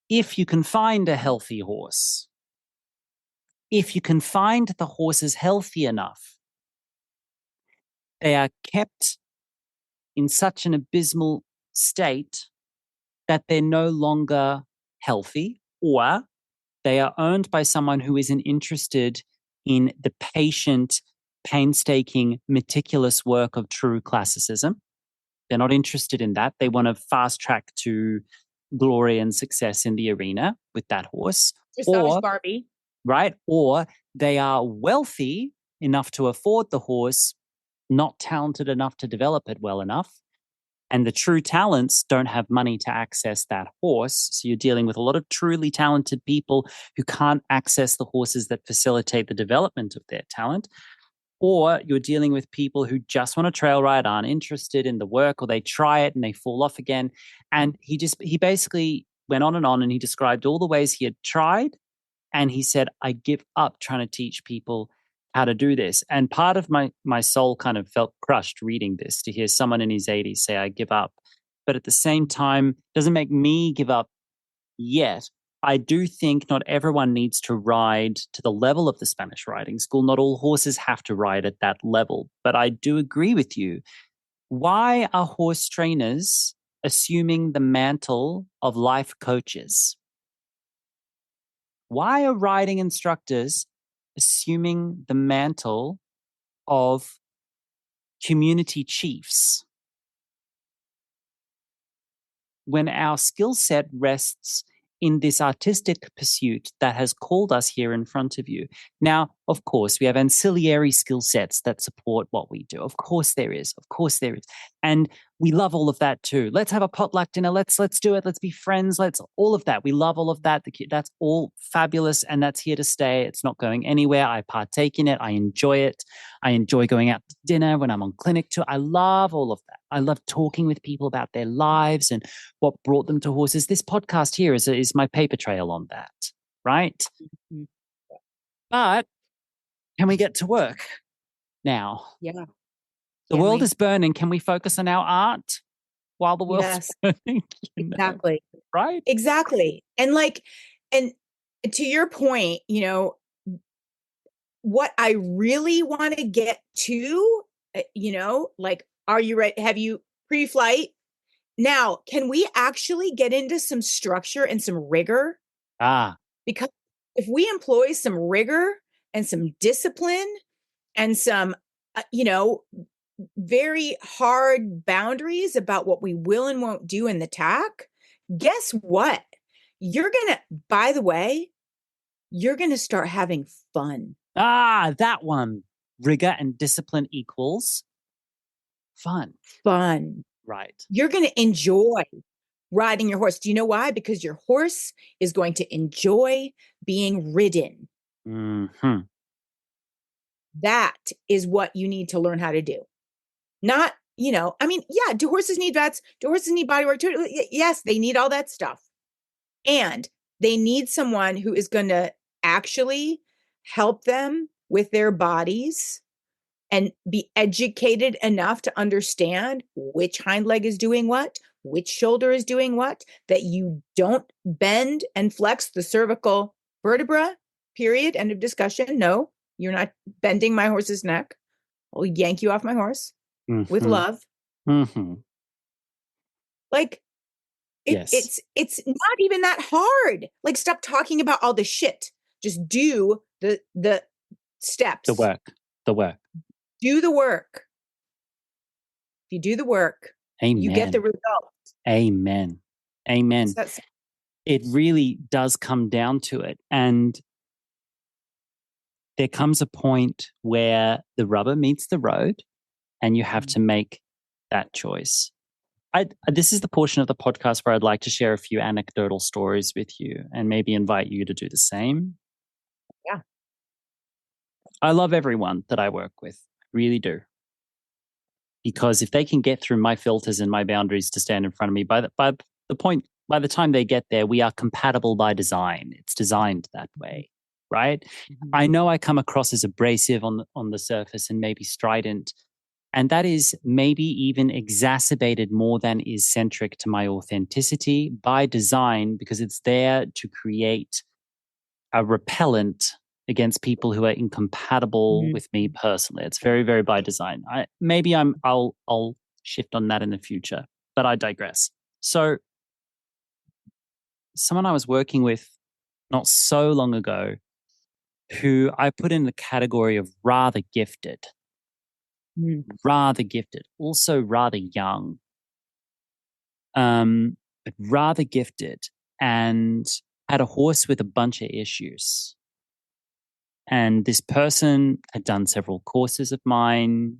if you can find a healthy horse, if you can find the horses healthy enough, they are kept in such an abysmal state that they're no longer healthy, or they are owned by someone who isn't interested in the patient, painstaking, meticulous work of true classicism. They're not interested in that. They want to fast track to glory and success in the arena with that horse. Or Barbie. Right? Or they are wealthy enough to afford the horse, not talented enough to develop it well enough. And the true talents don't have money to access that horse. So you're dealing with a lot of truly talented people who can't access the horses that facilitate the development of their talent. Or you're dealing with people who just want to trail ride, aren't interested in the work, or they try it and they fall off again. And he basically went on and he described all the ways he had tried. And he said, I give up trying to teach people how to do this. And part of my soul kind of felt crushed reading this, to hear someone in his 80s say, I give up. But at the same time, doesn't make me give up yet. I do think not everyone needs to ride to the level of the Spanish riding school. Not all horses have to ride at that level. But I do agree with you. Why are horse trainers assuming the mantle of life coaches? Why are riding instructors assuming the mantle of community chiefs when our skill set rests in this artistic pursuit that has called us here in front of you? Now, of course, we have ancillary skill sets that support what we do. Of course there is. Of course there is. And we love all of that too. Let's have a potluck dinner. Let's do it. Let's be friends. Let's all of that. We love all of that. That's all fabulous, and that's here to stay. It's not going anywhere. I partake in it. I enjoy it. I enjoy going out to dinner when I'm on clinic tour. I love all of that. I love talking with people about their lives and what brought them to horses. This podcast here is my paper trail on that, right? Mm-hmm. But can we get to work now? Yeah. The world is burning. Can we focus on our art while the world's burning? Exactly. Right? Exactly. And and to your point, what I really want to get to, are you ready? Have you pre-flight? Now, can we actually get into some structure and some rigor? Because if we employ some rigor and some discipline and some, very hard boundaries about what we will and won't do in the tack, guess what? By the way, you're going to start having fun. That one. Rigor and discipline equals fun. Fun. Right. You're going to enjoy riding your horse. Do you know why? Because your horse is going to enjoy being ridden. Mm-hmm. That is what you need to learn how to do. Not, do horses need vets? Do horses need body work too? Yes, they need all that stuff. And they need someone who is going to actually help them with their bodies and be educated enough to understand which hind leg is doing what, which shoulder is doing what, that you don't bend and flex the cervical vertebra, period, end of discussion. No, you're not bending my horse's neck. I'll yank you off my horse with love. Mm-hmm. Yes. It's not even that hard. Stop talking about all the shit. Just do the steps. The work. Do the work. If you do the work, Amen. You get the result. Amen. It really does come down to it. And there comes a point where the rubber meets the road and you have to make that choice. This is the portion of the podcast where I'd like to share a few anecdotal stories with you and maybe invite you to do the same. Yeah. I love everyone that I work with. I really do. Because if they can get through my filters and my boundaries to stand in front of me, by the time they get there, we are compatible by design. It's designed that way, right? Mm-hmm. I know I come across as abrasive on the surface and maybe strident, and that is maybe even exacerbated more than is centric to my authenticity by design, because it's there to create a repellent against people who are incompatible with me personally. It's very, very by design. I'll shift on that in the future, but I digress. So someone I was working with not so long ago, who I put in the category of rather gifted, also rather young, but rather gifted, and had a horse with a bunch of issues. And this person had done several courses of mine,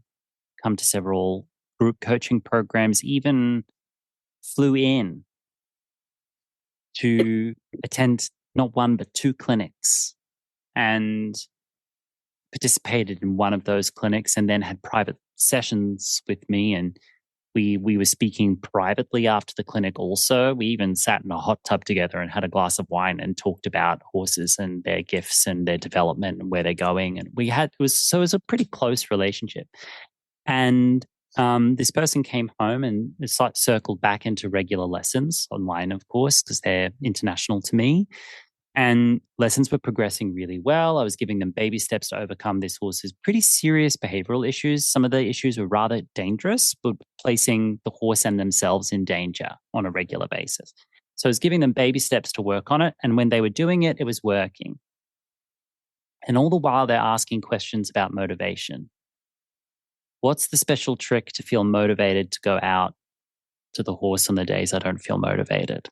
come to several group coaching programs, even flew in to attend not one, but 2 clinics and participated in one of those clinics and then had private sessions with me. And we were speaking privately after the clinic also. We even sat in a hot tub together and had a glass of wine and talked about horses and their gifts and their development and where they're going. And it was a pretty close relationship. And this person came home and circled back into regular lessons online, of course, because they're international to me. And lessons were progressing really well. I was giving them baby steps to overcome this horse's pretty serious behavioral issues. Some of the issues were rather dangerous, but placing the horse and themselves in danger on a regular basis. So I was giving them baby steps to work on it. And when they were doing it, it was working. And all the while, they're asking questions about motivation. What's the special trick to feel motivated to go out to the horse on the days I don't feel motivated?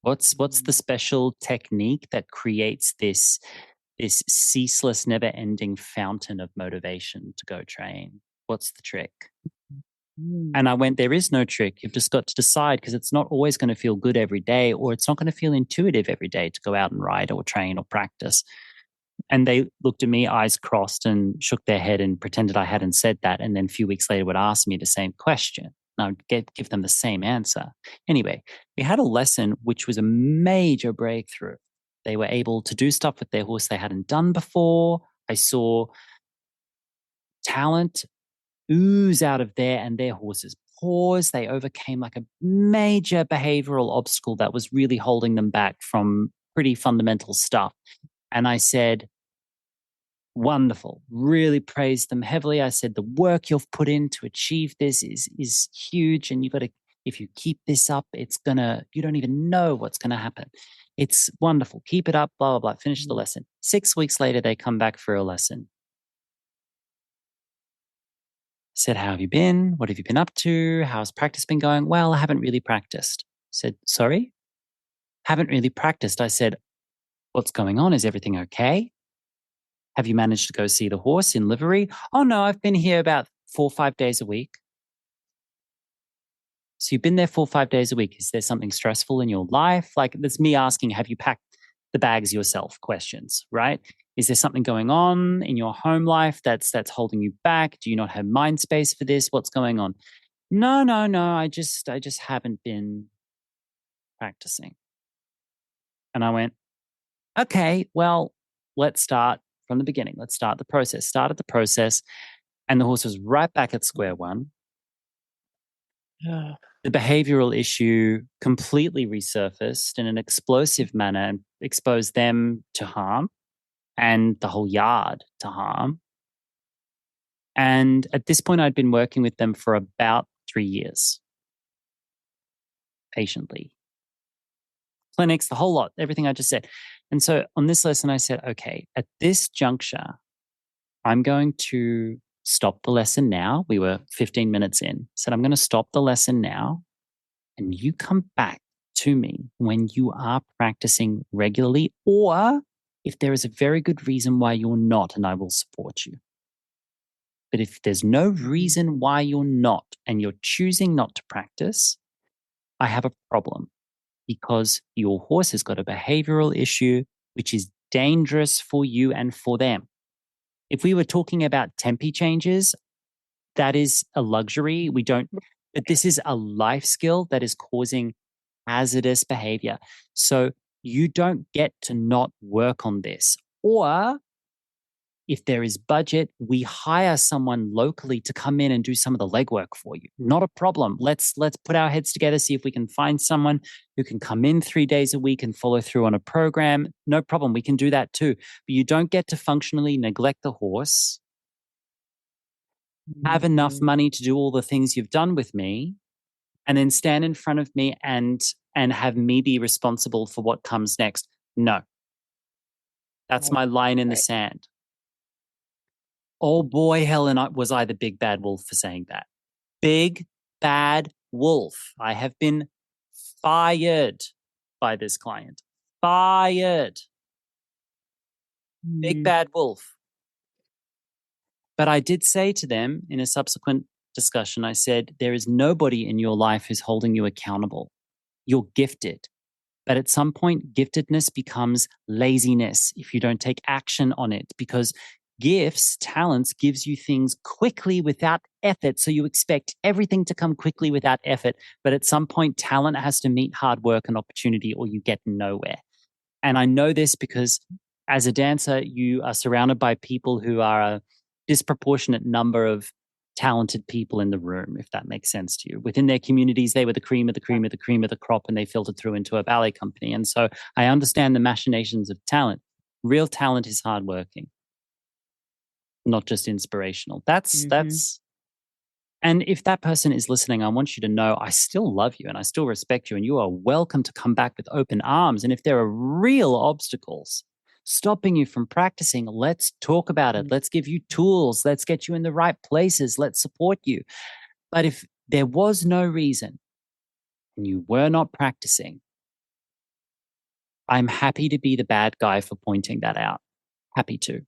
What's the special technique that creates this ceaseless, never-ending fountain of motivation to go train? What's the trick? And I went, there is no trick. You've just got to decide, because it's not always going to feel good every day, or it's not going to feel intuitive every day to go out and ride or train or practice. And they looked at me, eyes crossed, and shook their head and pretended I hadn't said that. And then a few weeks later would ask me the same question. And I would give them the same answer. Anyway, we had a lesson which was a major breakthrough. They were able to do stuff with their horse they hadn't done before. I saw talent ooze out of their horse's paws. They overcame like a major behavioral obstacle that was really holding them back from pretty fundamental stuff. And I said, wonderful, really praised them heavily. I said, the work you've put in to achieve this is huge. And you've got to, if you keep this up, you don't even know what's going to happen. It's wonderful. Keep it up, blah, blah, blah. Finish the lesson. 6 weeks later, they come back for a lesson. I said, how have you been? What have you been up to? How's practice been going? Well, I haven't really practiced. I said, sorry? Haven't really practiced. I said, what's going on? Is everything okay? Have you managed to go see the horse in livery? Oh, no, I've been here about 4 or 5 days a week. So you've been there 4 or 5 days a week. Is there something stressful in your life? Like, that's me asking, have you packed the bags yourself questions, right? Is there something going on in your home life that's holding you back? Do you not have mind space for this? What's going on? No. I just haven't been practicing. And I went, okay, well, let's start from the beginning. Let's start the process. Started the process, and the horse was right back at square one. The behavioral issue completely resurfaced in an explosive manner and exposed them to harm and the whole yard to harm. And at this point, I'd been working with them for about 3 years, patiently. Clinics, the whole lot, everything I just said. And so on this lesson, I said, okay, at this juncture, I'm going to stop the lesson now. We were 15 minutes in. Said, I'm going to stop the lesson now. And you come back to me when you are practicing regularly, or if there is a very good reason why you're not, and I will support you. But if there's no reason why you're not, and you're choosing not to practice, I have a problem, because your horse has got a behavioral issue which is dangerous for you and for them. If we were talking about tempi changes, that is a luxury. But this is a life skill that is causing hazardous behavior. So you don't get to not work on this. Or if there is budget, we hire someone locally to come in and do some of the legwork for you. Not a problem. Let's put our heads together, see if we can find someone who can come in 3 days a week and follow through on a program. No problem. We can do that too. But you don't get to functionally neglect the horse, have enough money to do all the things you've done with me, and then stand in front of me and have me be responsible for what comes next. No. That's my line in the sand. Oh boy, Helen, was I the big bad wolf for saying that. Big bad wolf. I have been fired by this client. Fired. Big bad wolf. But I did say to them in a subsequent discussion, I said, there is nobody in your life who's holding you accountable. You're gifted. But at some point, giftedness becomes laziness if you don't take action on it, because gifts, talents, gives you things quickly without effort. So you expect everything to come quickly without effort. But at some point, talent has to meet hard work and opportunity, or you get nowhere. And I know this because as a dancer, you are surrounded by people who are a disproportionate number of talented people in the room, if that makes sense to you. Within their communities, they were the cream of the cream of the cream of the crop, and they filtered through into a ballet company. And so I understand the machinations of talent. Real talent is hardworking, not just inspirational. That's and if that person is listening, I want you to know I still love you and I still respect you, and you are welcome to come back with open arms. And if there are real obstacles stopping you from practicing, let's talk about it. Let's give you tools. Let's get you in the right places. Let's support you. But if there was no reason and you were not practicing, I'm happy to be the bad guy for pointing that out. Happy to.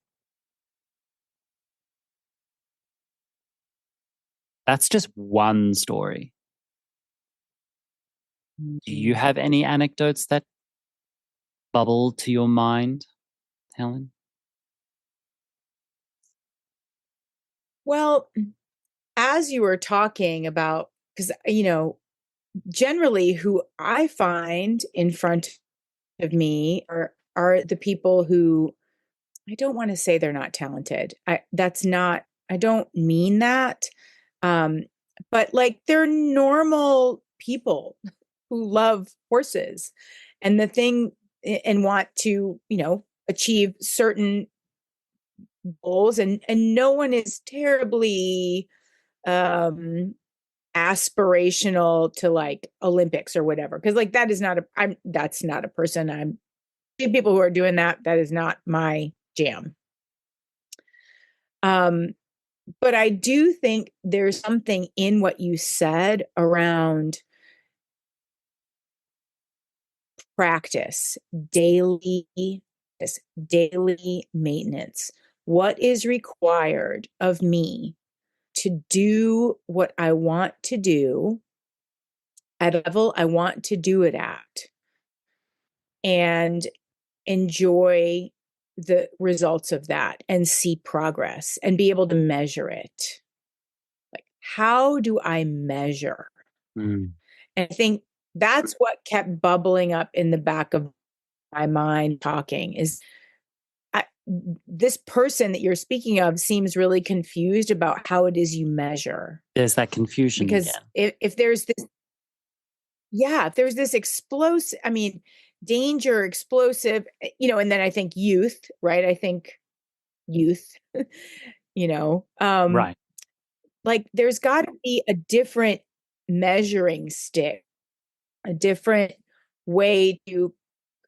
That's just one story. Do you have any anecdotes that bubble to your mind, Helen? Well, as you were talking about, because, generally who I find in front of me are the people who, I don't want to say they're not talented. I don't mean that. But like they're normal people who love horses and want to, achieve certain goals, and no one is terribly aspirational to like Olympics or whatever, because like that's not a person. I'm people who are doing that is not my jam. But I do think there's something in what you said around practice, daily maintenance. What is required of me to do what I want to do at a level I want to do it at, and enjoy the results of that and see progress and be able to measure it. Like, how do I measure? And I think that's what kept bubbling up in the back of my mind talking is this person that you're speaking of seems really confused about how it is you measure. There's that confusion because again. if there's this explosive, danger, explosive, and then I think youth, right? I think youth, Right. like there's got to be a different measuring stick, a different way to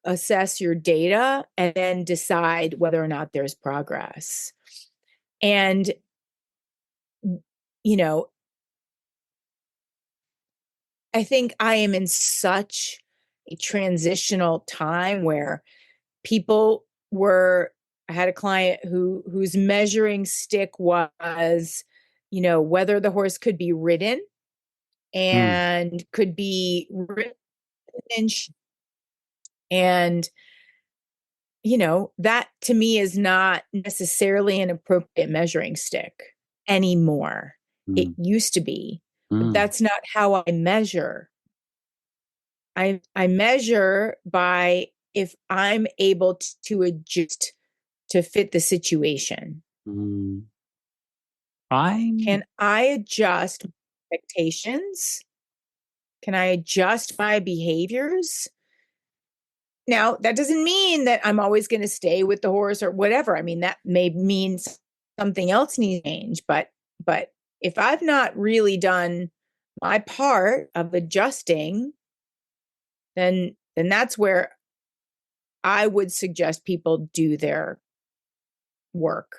assess your data and then decide whether or not there's progress. And, I think I am in such a transitional time where I had a client whose measuring stick was, whether the horse could be ridden and could be ridden and that to me is not necessarily an appropriate measuring stick anymore. It used to be, but that's not how I measure. I measure by if I'm able to adjust to fit the situation. Can I adjust expectations? Can I adjust my behaviors? Now, that doesn't mean that I'm always going to stay with the horse or whatever. That may mean something else needs to change, but if I've not really done my part of adjusting, then that's where I would suggest people do their work.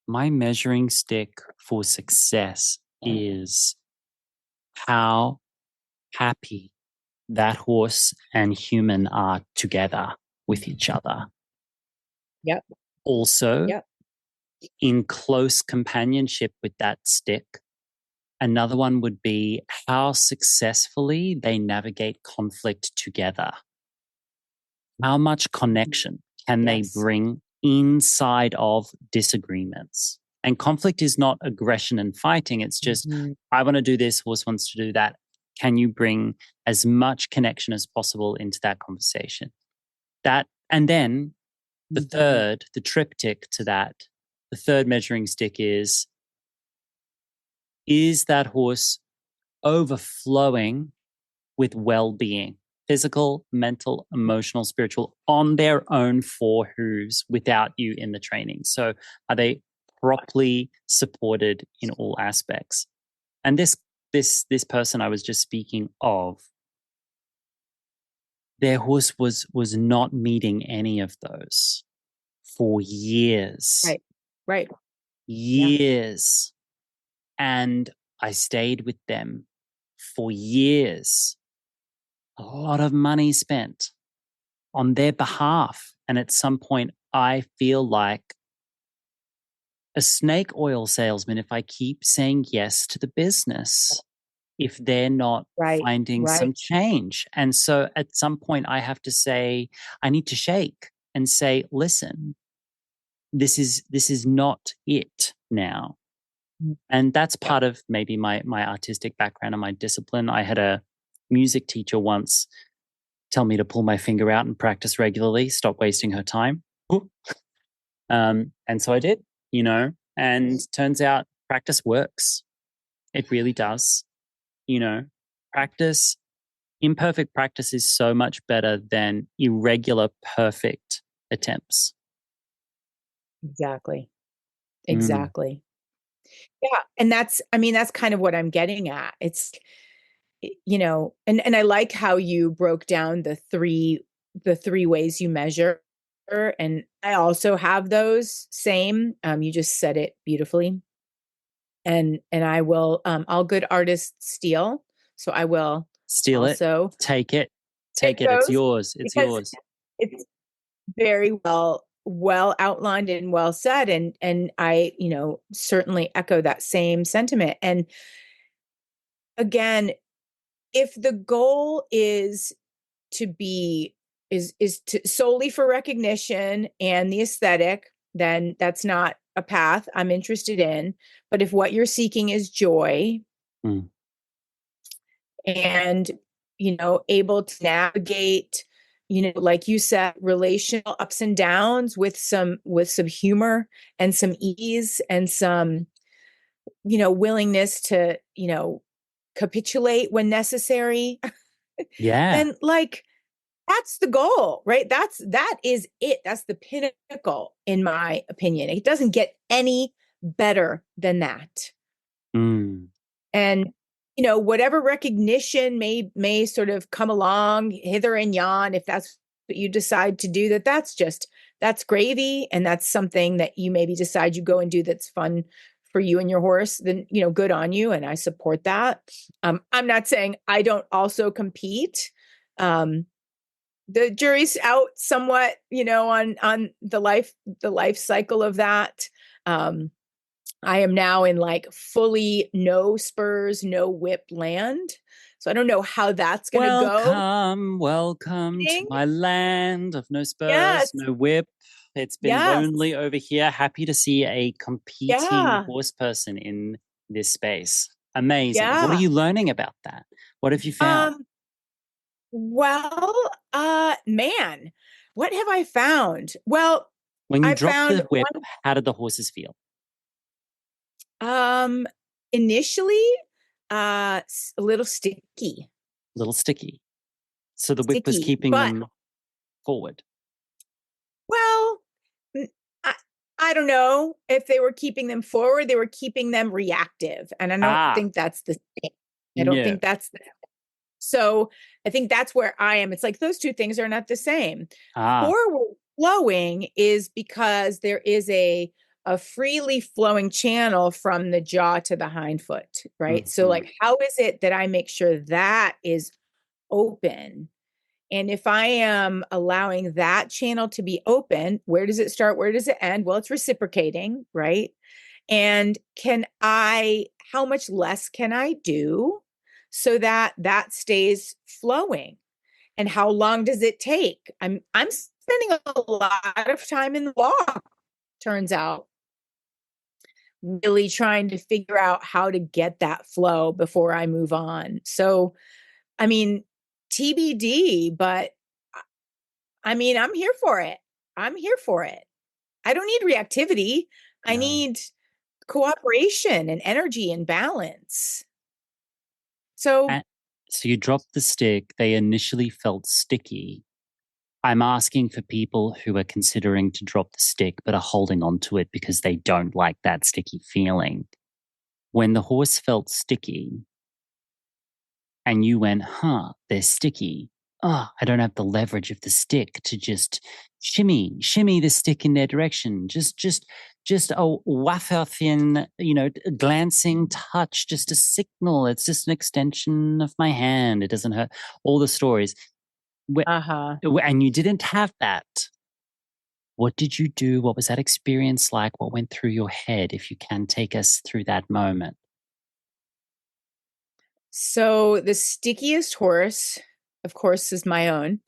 My measuring stick for success is how happy that horse and human are together with each other. Yep. Also, in close companionship with that stick. Another one would be how successfully they navigate conflict together. How much connection can they bring inside of disagreements? And conflict is not aggression and fighting. It's just, I want to do this, horse wants to do that. Can you bring as much connection as possible into that conversation? And then the third, the triptych to that, the third measuring stick is that horse overflowing with well-being, physical, mental, emotional, spiritual, on their own four hooves without you in the training? So are they properly supported in all aspects? And this person I was just speaking of, their horse was not meeting any of those for years. Right. Years. Yeah. And I stayed with them for years. A lot of money spent on their behalf. And at some point, I feel like a snake oil salesman if I keep saying yes to the business, if they're not finding some change. And so at some point, I have to say, I need to shake and say, listen, this is not it now. And that's part of maybe my artistic background and my discipline. I had a music teacher once tell me to pull my finger out and practice regularly, stop wasting her time. And so I did, and turns out practice works. It really does. Imperfect practice is so much better than irregular, perfect attempts. Exactly. Yeah. And that's kind of what I'm getting at. It's, and I like how you broke down the three ways you measure. And I also have those same. You just said it beautifully. And I will, all good artists steal. So I will steal also it. Take it. It's yours. It's yours. It's very well outlined and well said. And I, certainly echo that same sentiment. And again, if the goal is to be, is to solely for recognition and the aesthetic, then that's not a path I'm interested in. But if what you're seeking is joy and, able to navigate, like you said, relational ups and downs with some humor and some ease and some, willingness to, capitulate when necessary. Yeah. And that's the goal, right? That is it. That's the pinnacle, in my opinion. It doesn't get any better than that. And, whatever recognition may sort of come along hither and yon, if that's what you decide to do, that's gravy. And that's something that you maybe decide you go and do that's fun for you and your horse, then, good on you. And I support that. I'm not saying I don't also compete. The jury's out somewhat, on the life cycle of that. I am now in fully no spurs, no whip land. So I don't know how that's going to go. Welcome to my land of no spurs, no whip. It's been lonely over here. Happy to see a competing horse person in this space. Amazing. What are you learning about that? What have you found? Man, what have I found? Well, when you dropped the whip, how did the horses feel? Initially, a little sticky. So the whip was keeping them forward. Well, I don't know if they were keeping them forward. They were keeping them reactive. And I don't think that's the same. I don't think that's the So I think that's where I am. It's like those two things are not the same. Forward flowing is because there is a freely flowing channel from the jaw to the hind foot, right? So how is it that I make sure that is open? And if I am allowing that channel to be open, where does it start? Where does it end? Well, it's reciprocating, right? And how much less can I do so that that stays flowing? And how long does it take? I'm spending a lot of time in the walk, turns out, really trying to figure out how to get that flow before I move on. So, I mean, TBD, but I mean, I'm here for it. I'm here for it. I don't need reactivity. I No. need cooperation and energy and balance. So, And so you dropped the stick. They initially felt sticky. I'm asking for people who are considering to drop the stick but are holding on to it because they don't like that sticky feeling. When the horse felt sticky and you went, they're sticky. Oh, I don't have the leverage of the stick to just shimmy the stick in their direction. Just a wafer-thin, glancing touch, just a signal. It's just an extension of my hand. It doesn't hurt. All the stories. And you didn't have that. What did you do? What was that experience like? What went through your head, if you can take us through that moment? So the stickiest horse, of course, is my own.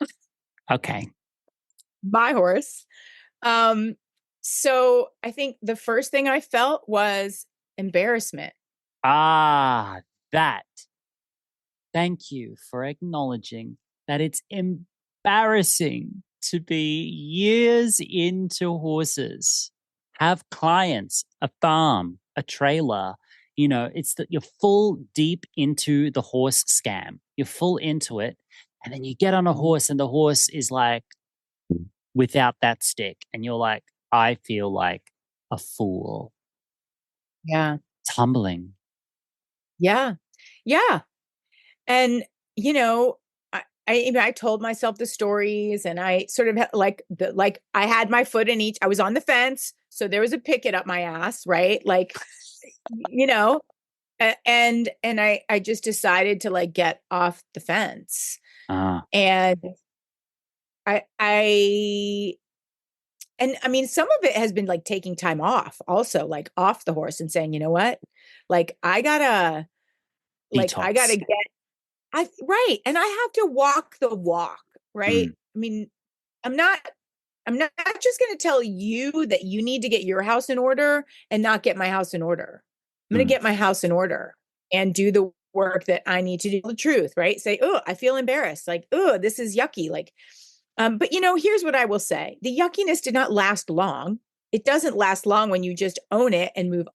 Okay. My horse. So I think the first thing I felt was embarrassment. That. Thank you for acknowledging that it's embarrassing to be years into horses, have clients, a farm, a trailer. It's that you're full deep into the horse scam. You're full into it. And then you get on a horse and the horse is like without that stick. And you're like, I feel like a fool. Yeah. It's humbling. Yeah. Yeah. And, you know, I told myself the stories and I sort of like I had my foot in each, I was on the fence. So there was a picket up my ass, right? Like, you know, and I just decided to like get off the fence. And I and I mean, some of it has been like taking time off also, like off the horse and saying, you know what? Like I gotta Detox. get right. And I have to walk the walk, right? Mm. I mean, I'm not I'm not just going to tell you that you need to get your house in order and not get my house in order. I'm going to get my house in order and do the work that I need to do. The truth, right? Say, oh, I feel embarrassed. Like, oh, this is yucky. Like, but here's what I will say: the yuckiness did not last long. It doesn't last long when you just own it and move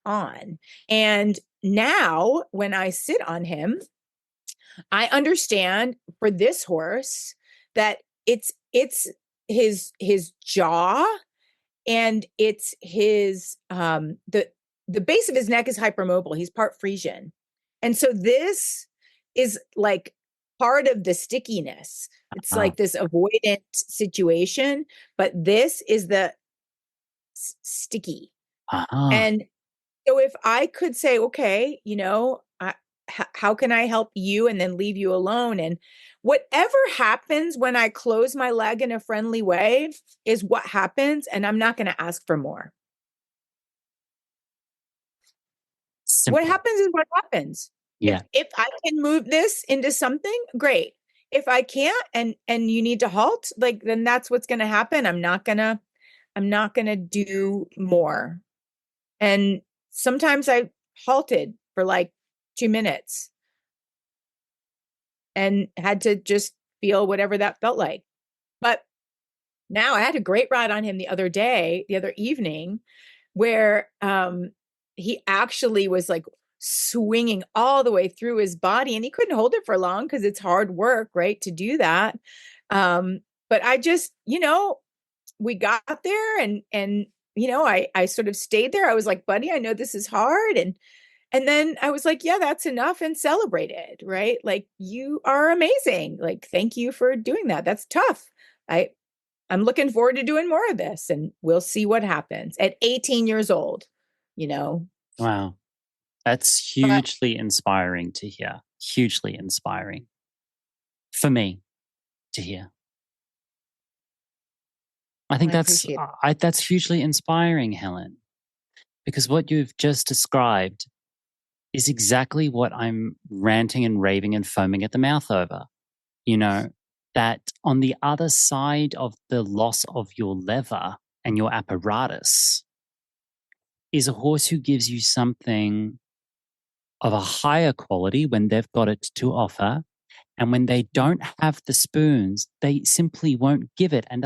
on. And now, when I sit on him, I understand for this horse that it's his jaw and it's his the base of his neck is hypermobile. He's part Frisian. And so this is like part of the stickiness. It's like this avoidant situation, but this is the sticky. And so if I could say, okay, how can I help you and then leave you alone? And whatever happens when I close my leg in a friendly way is what happens. And I'm not going to ask for more. Simple. What happens is what happens. Yeah. If I can move this into something, great. If I can't and you need to halt, like then that's what's going to happen. I'm not going to do more. And sometimes I halted for like 2 minutes and had to just feel whatever that felt like. But now I had a great ride on him the other evening, where he actually was like swinging all the way through his body and he couldn't hold it for long because it's hard work, right, to do that. But I just, we got there and I sort of stayed there. I was like, buddy, I know this is hard. And then I was like, yeah, that's enough, and celebrated, right? Like, you are amazing. Like, thank you for doing that. That's tough. I'm looking forward to doing more of this, and we'll see what happens at 18 years old, Wow. That's hugely inspiring to hear. Hugely inspiring. For me. to hear. I think I appreciate it. that's hugely inspiring, Helen, because what you've just described is exactly what I'm ranting and raving and foaming at the mouth over. You know, that on the other side of the loss of your lever and your apparatus is a horse who gives you something of a higher quality when they've got it to offer. And when they don't have the spoons, they simply won't give it. And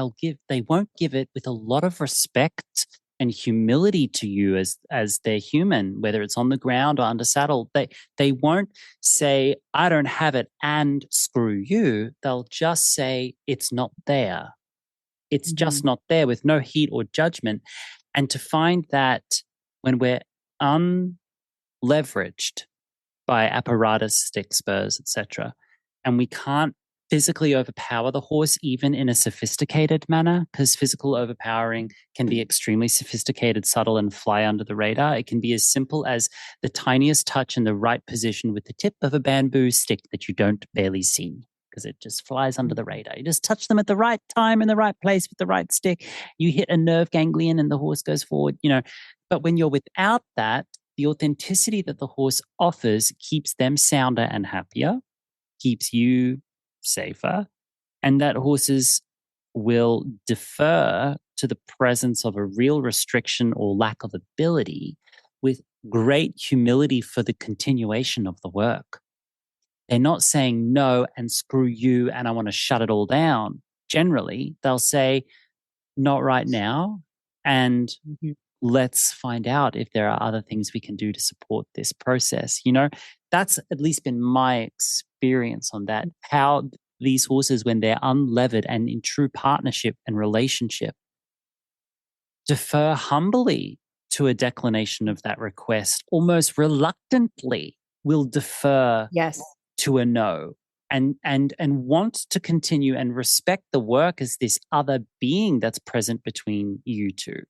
they won't give it with a lot of respect and humility to you as their human, whether it's on the ground or under saddle. They won't say, I don't have it and screw you. They'll just say, it's not there. It's just not there, with no heat or judgment. And to find that when we're unleveraged by apparatus, stick spurs, etc., and we can't physically overpower the horse even in a sophisticated manner, because physical overpowering can be extremely sophisticated, subtle, and fly under the radar. It can be as simple as the tiniest touch in the right position with the tip of a bamboo stick that you don't barely see, because it just flies under the radar. You just touch them at the right time in the right place with the right stick. You hit a nerve ganglion and the horse goes forward, But when you're without that, the authenticity that the horse offers keeps them sounder and happier, keeps you safer, and that horses will defer to the presence of a real restriction or lack of ability with great humility for the continuation of the work. They're not saying no and screw you and I want to shut it all down. Generally, they'll say, not right now, and let's find out if there are other things we can do to support this process. That's at least been my experience on that, how these horses, when they're unlevered and in true partnership and relationship, defer humbly to a declination of that request, almost reluctantly will defer to a no, and want to continue and respect the work as this other being that's present between you two.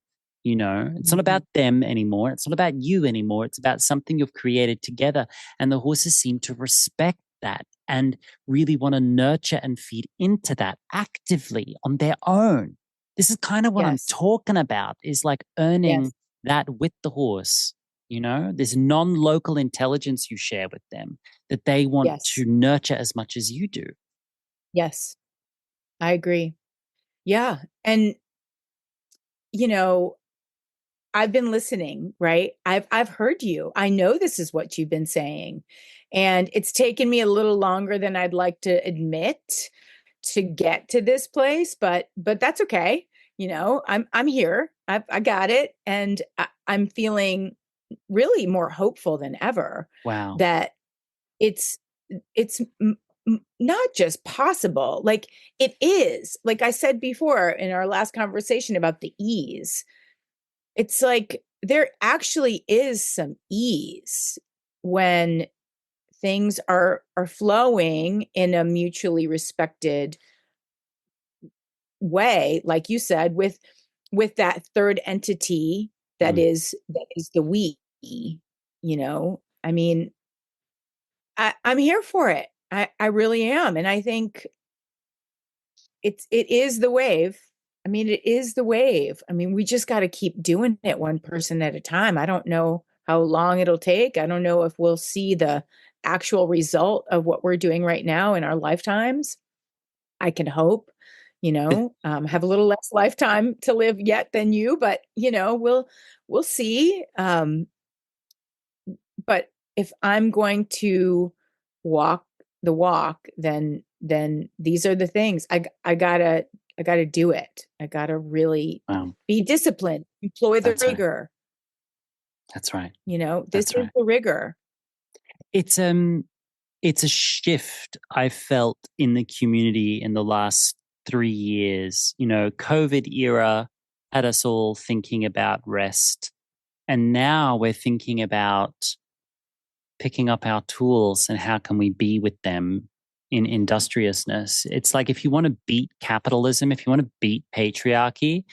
It's not about them anymore. It's not about you anymore. It's about something you've created together. And the horses seem to respect that and really want to nurture and feed into that actively on their own. This is kind of what I'm talking about, is like earning that with the horse, this non-local intelligence you share with them that they want to nurture as much as you do. Yes, I agree. Yeah. And, I've been listening, right? I've heard you. I know this is what you've been saying. And it's taken me a little longer than I'd like to admit to get to this place, but that's okay. I'm here. I got it. And I'm feeling really more hopeful than ever. Wow. That it's not just possible. Like it is, like I said before in our last conversation about the ease. It's like there actually is some ease when things are flowing in a mutually respected way, like you said, with that third entity that is the we. I mean, I'm here for it. I really am, and I think it is the wave. I mean, it is the wave. I mean, we just got to keep doing it one person at a time. I don't know how long it'll take. I don't know if we'll see the actual result of what we're doing right now in our lifetimes. I can hope, have a little less lifetime to live yet than you, but we'll see. But if I'm going to walk the walk, then these are the things I gotta do it. I gotta really be disciplined, employ the rigor. That's right. This is the rigor. It's a shift I felt in the community in the last 3 years. COVID era had us all thinking about rest. And now we're thinking about picking up our tools and how can we be with them in industriousness. It's like, if you want to beat capitalism, if you want to beat patriarchy,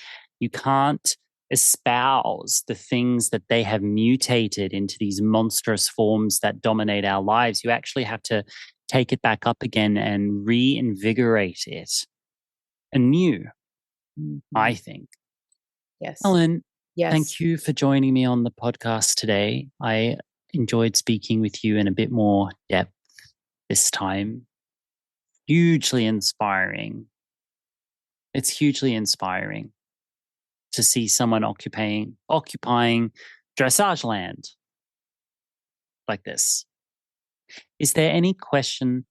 you can't espouse the things that they have mutated into these monstrous forms that dominate our lives. You actually have to take it back up again and reinvigorate it anew, I think. Yes. Helen, Yes. thank you for joining me on the podcast today. I enjoyed speaking with you in a bit more depth this time. Hugely inspiring. It's hugely inspiring to see someone occupying dressage land like this. Is there any question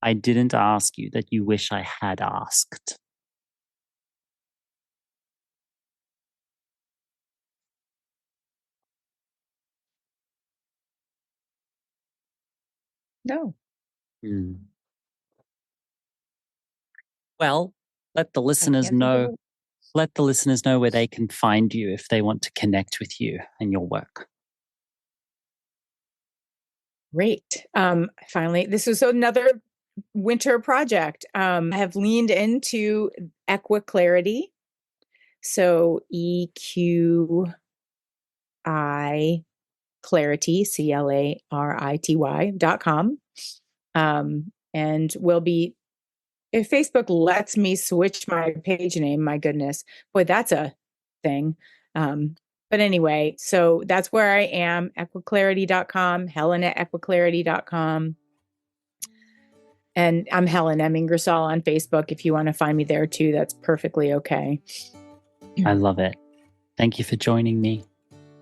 I didn't ask you that you wish I had asked? No. Well, let the listeners know where they can find you if they want to connect with you and your work. Great. Finally, this is another winter project. I have leaned into Equiclarity. So EQI Clarity, CLARITY.com. And will be, if Facebook lets me switch my page name, my goodness, boy, that's a thing. But anyway, so that's where I am, equiclarity.com, Helen at equiclarity.com. And I'm Helen M. Ingersoll on Facebook. If you want to find me there too, that's perfectly okay. I love it. Thank you for joining me.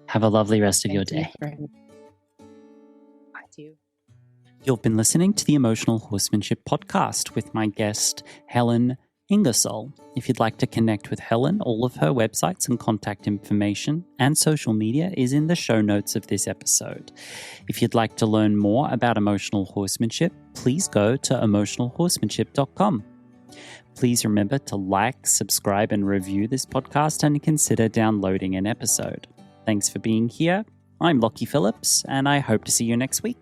Have a lovely rest of your day. Bye to you. You've been listening to the Emotional Horsemanship podcast with my guest, Helen Ingersoll. If you'd like to connect with Helen, all of her websites and contact information and social media is in the show notes of this episode. If you'd like to learn more about emotional horsemanship, please go to emotionalhorsemanship.com. Please remember to like, subscribe, and review this podcast and consider downloading an episode. Thanks for being here. I'm Lockie Phillips, and I hope to see you next week.